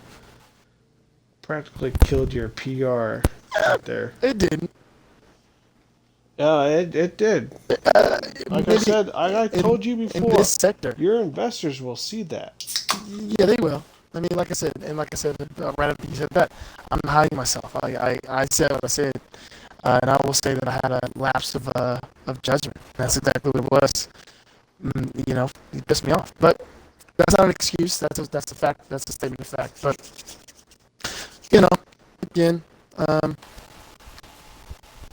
practically killed your PR right there. it didn't. Yeah, it did. Like I said, I told you In before, this sector. your investors will see that. Yeah, they will. I mean, like I said, right after you said that, I'm not hiding myself. I said what I said, and I will say that I had a lapse of judgment. That's exactly what it was. He pissed me off. But that's not an excuse. That's a fact. That's a statement of fact. But again,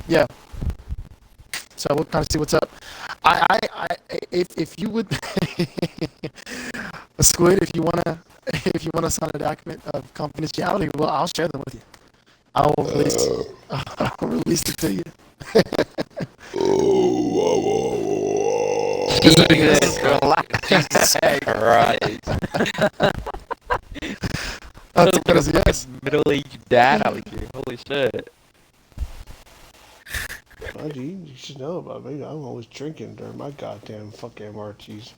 yeah. So we'll kind of see what's up. If you would, Squid, if you wanna sign a document of confidentiality, well, I'll share them with you. I'll release it to you. Jesus Christ. That's because yes. Middle-aged dad out here. Holy shit. Well, you should know about me. I'm always drinking during my goddamn fucking MRTs.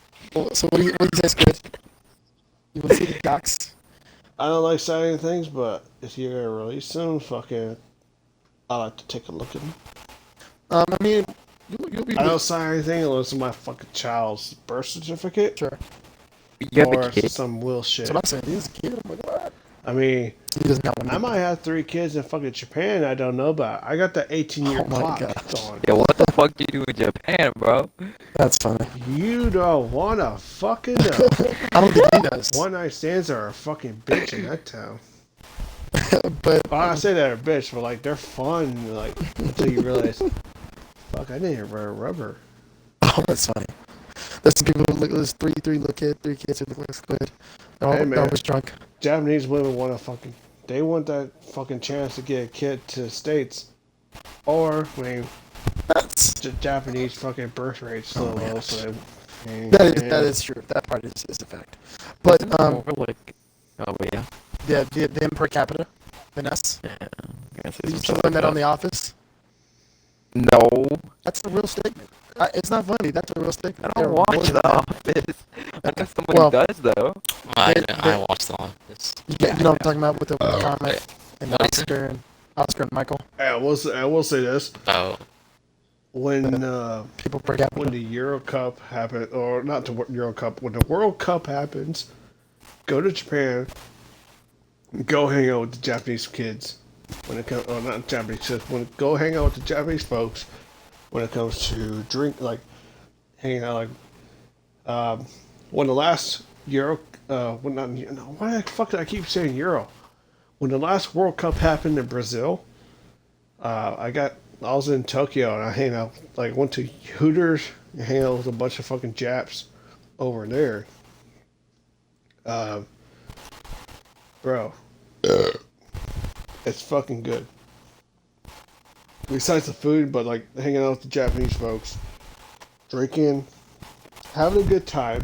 So what do you say, Squid? You want to see the docs? I don't like signing things, but if you're gonna release them, fucking, I like to take a look at them. I mean, you'll be. I don't sign anything unless it's my fucking child's birth certificate Sure. You have or a kid? some will shit. That's what I'm saying. He's a kid. Oh my god. I mean, He doesn't have one. I might have 3 kids in fucking Japan. I don't know about. I got the 18-year Oh my clock God. on. Yo, what the fuck you do in Japan, bro? That's funny. You don't wanna fucking know. I don't think he does. One night stands are a fucking bitch in that town. But Well, I say they're a bitch, but like they're fun. Like until you realize, fuck, I didn't wear rubber. oh, that's funny. There's some people who look. There's three kids who look like Squid. They're Hey, they're man. always drunk. Japanese women want to fucking they want that fucking chance to get a kid to the States. Or, I mean, That's the Japanese fucking birth rate's oh so man, low, so that is true. That part is a fact. But Isn't it more like, oh wait, yeah, yeah, them per capita than us. yeah. I guess Did it's you something learn like that on that. The Office? No, That's a real statement. It's not funny. That's a real statement. I don't They're more watch than The them. Office. I guess somebody Well, does though. I they watched the Office. you know what I'm talking about with the Comet Wait, and what is it? Oscar and Michael, I will say this. Oh, When people per when capita. the Euro Cup happened, or not the Euro Cup, when the World Cup happens, go to Japan, go hang out with the Japanese kids. When it comes, or not Japanese kids, go hang out with the Japanese folks. When it comes to drink, like hanging out, like when the last Euro, when not, no, why the fuck did I keep saying Euro? When the last World Cup happened in Brazil, I was in Tokyo and I hang out, like went to Hooters and hang out with a bunch of fucking Japs over there. Uh, bro, it's fucking good. Besides the food, but like hanging out with the Japanese folks, drinking, having a good time.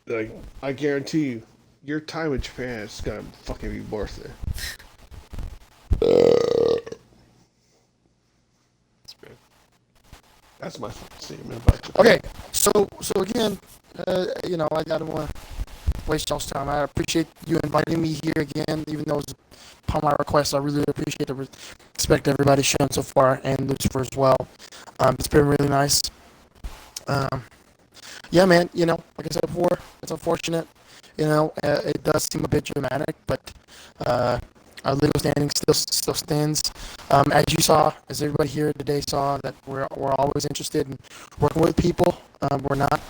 Like I guarantee you, your time in Japan is gonna fucking be worth it. that's true. That's my fucking statement about Japan. Okay, so again, I don't want to waste y'all's time. I appreciate you inviting me here again, even though it's upon my request. I really appreciate the respect everybody's shown so far, and Lucifer as well. It's been really nice. Um, yeah, man. Like I said before, it's unfortunate. It does seem a bit dramatic, but our legal standing still stands. As you saw, as everybody here today saw, that we're always interested in working with people. We're not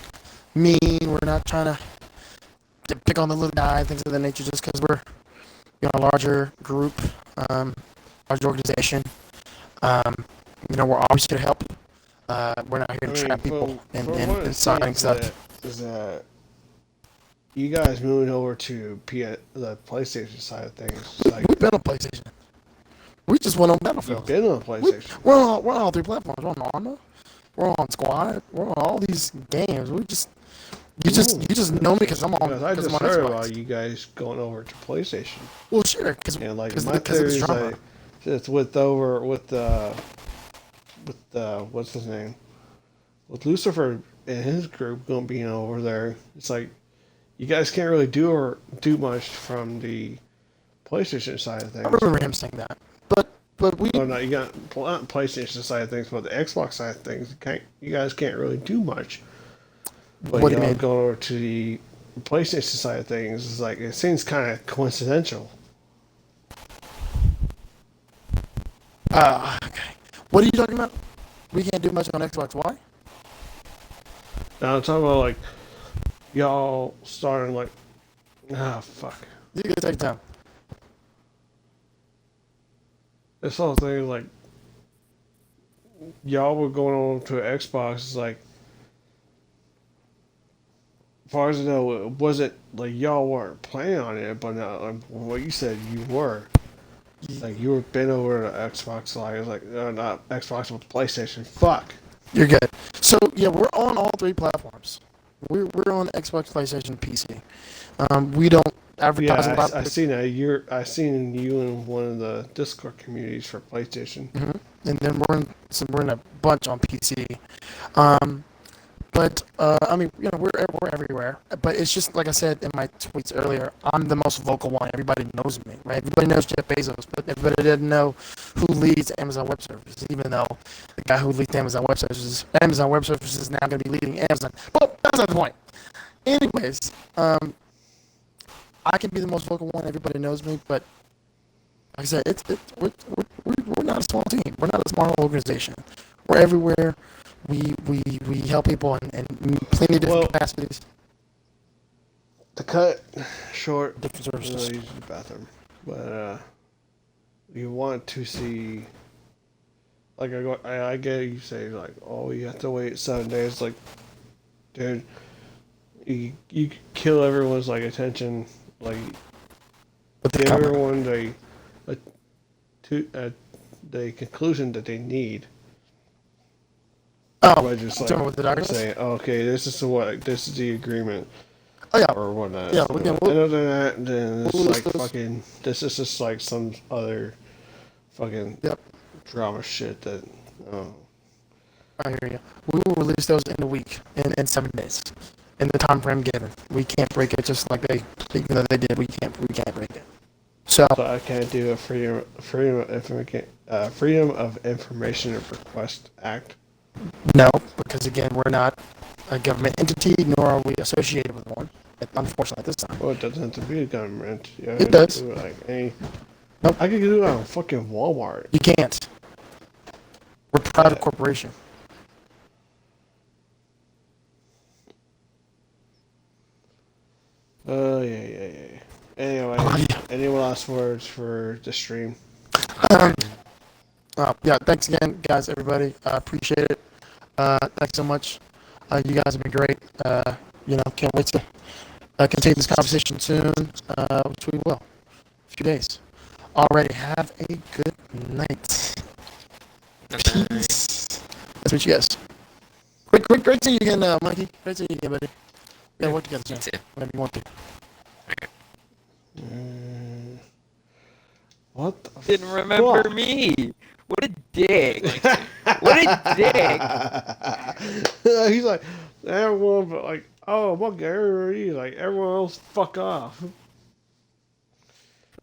mean. We're not trying to pick on the little guy, things of that nature, just because we're a larger group, large organization. Um, we're always here to help. We're not here to trap people and signing stuff. Is that you guys moving over to the PlayStation side of things? Like We've been on PlayStation. We just went on you've Battlefield. been on PlayStation. We're on all three platforms. We're on Arma. We're on Squad. We're on all these games. You just know me because I'm on. Because I Because just I'm on heard Xbox. about you guys going over to PlayStation, Well, sure, because and like of my the theory is drama. like it's with what's his name, with Lucifer and his group going being over there. It's like you guys can't really do much from the PlayStation side of I things. remember him saying that. But we Oh no, you got not PlayStation side of things, but the Xbox side of things. You guys can't really do much. But what do you y'all mean? going over to the PlayStation side of things is like it seems kind of coincidental. Okay. What are you talking about? We can't do much on Xbox. Why? Now I'm talking about like y'all starting like fuck. You can take time. This whole thing like y'all were going on to Xbox is like as far as I know it wasn't like y'all weren't planning on it, but what you said you were. Like you were been over to Xbox like it was like not Xbox but PlayStation. Fuck. You're good. So yeah, we're on all three platforms. We're on Xbox, PlayStation, PC. We don't advertise a Yeah, lot. I seen that. I seen you in one of the Discord communities for PlayStation. And then we're in a bunch on PC. But I mean, we're everywhere. But it's just like I said in my tweets earlier. I'm the most vocal one. Everybody knows me, right? Everybody knows Jeff Bezos, but everybody doesn't know who leads Amazon Web Services. Even though the guy who leads Amazon Web Services is now going to be leading Amazon. But that's not the point. Anyways, I can be the most vocal one. Everybody knows me, but like I said, we're not a small team. We're not a small organization. We're everywhere. We help people in plenty of different capacities. To cut short, Different I'm services. gonna use the bathroom. But you want to see, like I get you say like, oh, you have to wait 7 days. Like, dude, you kill everyone's like attention. Like, with the give comment. everyone the conclusion that they need. Oh, By just doing it with the documents? saying, oh, okay, this is the agreement Oh yeah, or whatnot. yeah. We can. And other than that, then it's we'll list like those. fucking. This is just like some other fucking Yep, drama shit that. Oh, I hear you. We will release those in a week, in 7 days, in the time frame given. We can't break it, just like even though they did. We can't break it. So so I can't do a freedom of information request act. no, because again, we're not a government entity, nor are we associated with one. Unfortunately, at this time. Well, it doesn't have to be a government. You It does. do it like any. Nope. I could do it on fucking Walmart. You can't. We're a private corporation. Oh yeah. Anyway, Oh, yeah. any last words for the stream? Yeah, thanks again, guys, everybody. I appreciate it. Thanks so much. You guys have been great. Can't wait to continue this conversation soon, which we will. A few days. Already have a good night. Peace. That's what you guys. Great seeing you again, Mikey. Great seeing you again, buddy. Yeah, work together, You soon. too. Whenever you want to. What the Didn't remember fuck? me. What a dick. What a dick. He's like, everyone, but like, oh, look, everybody, like, everyone else, fuck off.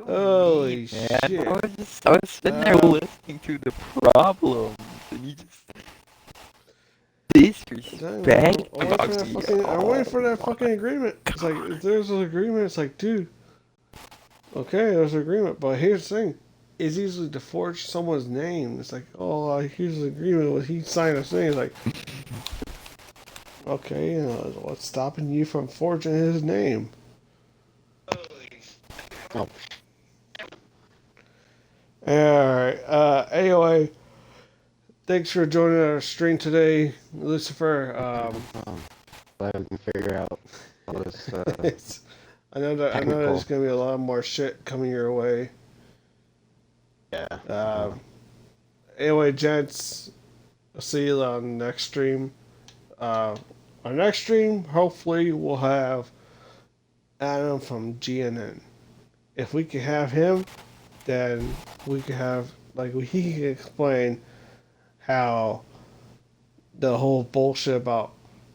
Holy Man, shit. I was sitting there listening to the problems, and you just disrespect. I'm waiting for that fucking agreement. It's like, if there's an agreement, it's like, dude, okay, there's an agreement, but here's the thing. It's easily to forge someone's name. It's like, oh, here's the agreement. Well, he signed a thing. It's like, okay, what's stopping you from forging his name? Oh, Alright, anyway, thanks for joining our stream today, Lucifer. glad we can figure out all this. I know there's gonna be a lot more shit coming your way. Yeah. Anyway, gents, I'll see you on the next stream. Our next stream, hopefully, we'll have Adam from GNN. If we can have him, then we can have, he can explain how the whole bullshit about,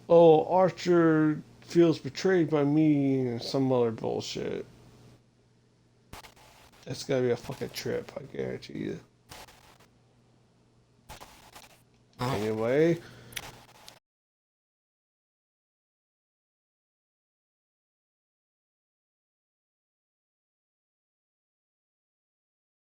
oh, Archer feels betrayed by me and some other bullshit. It's gonna be a fucking trip, I guarantee you. Anyway,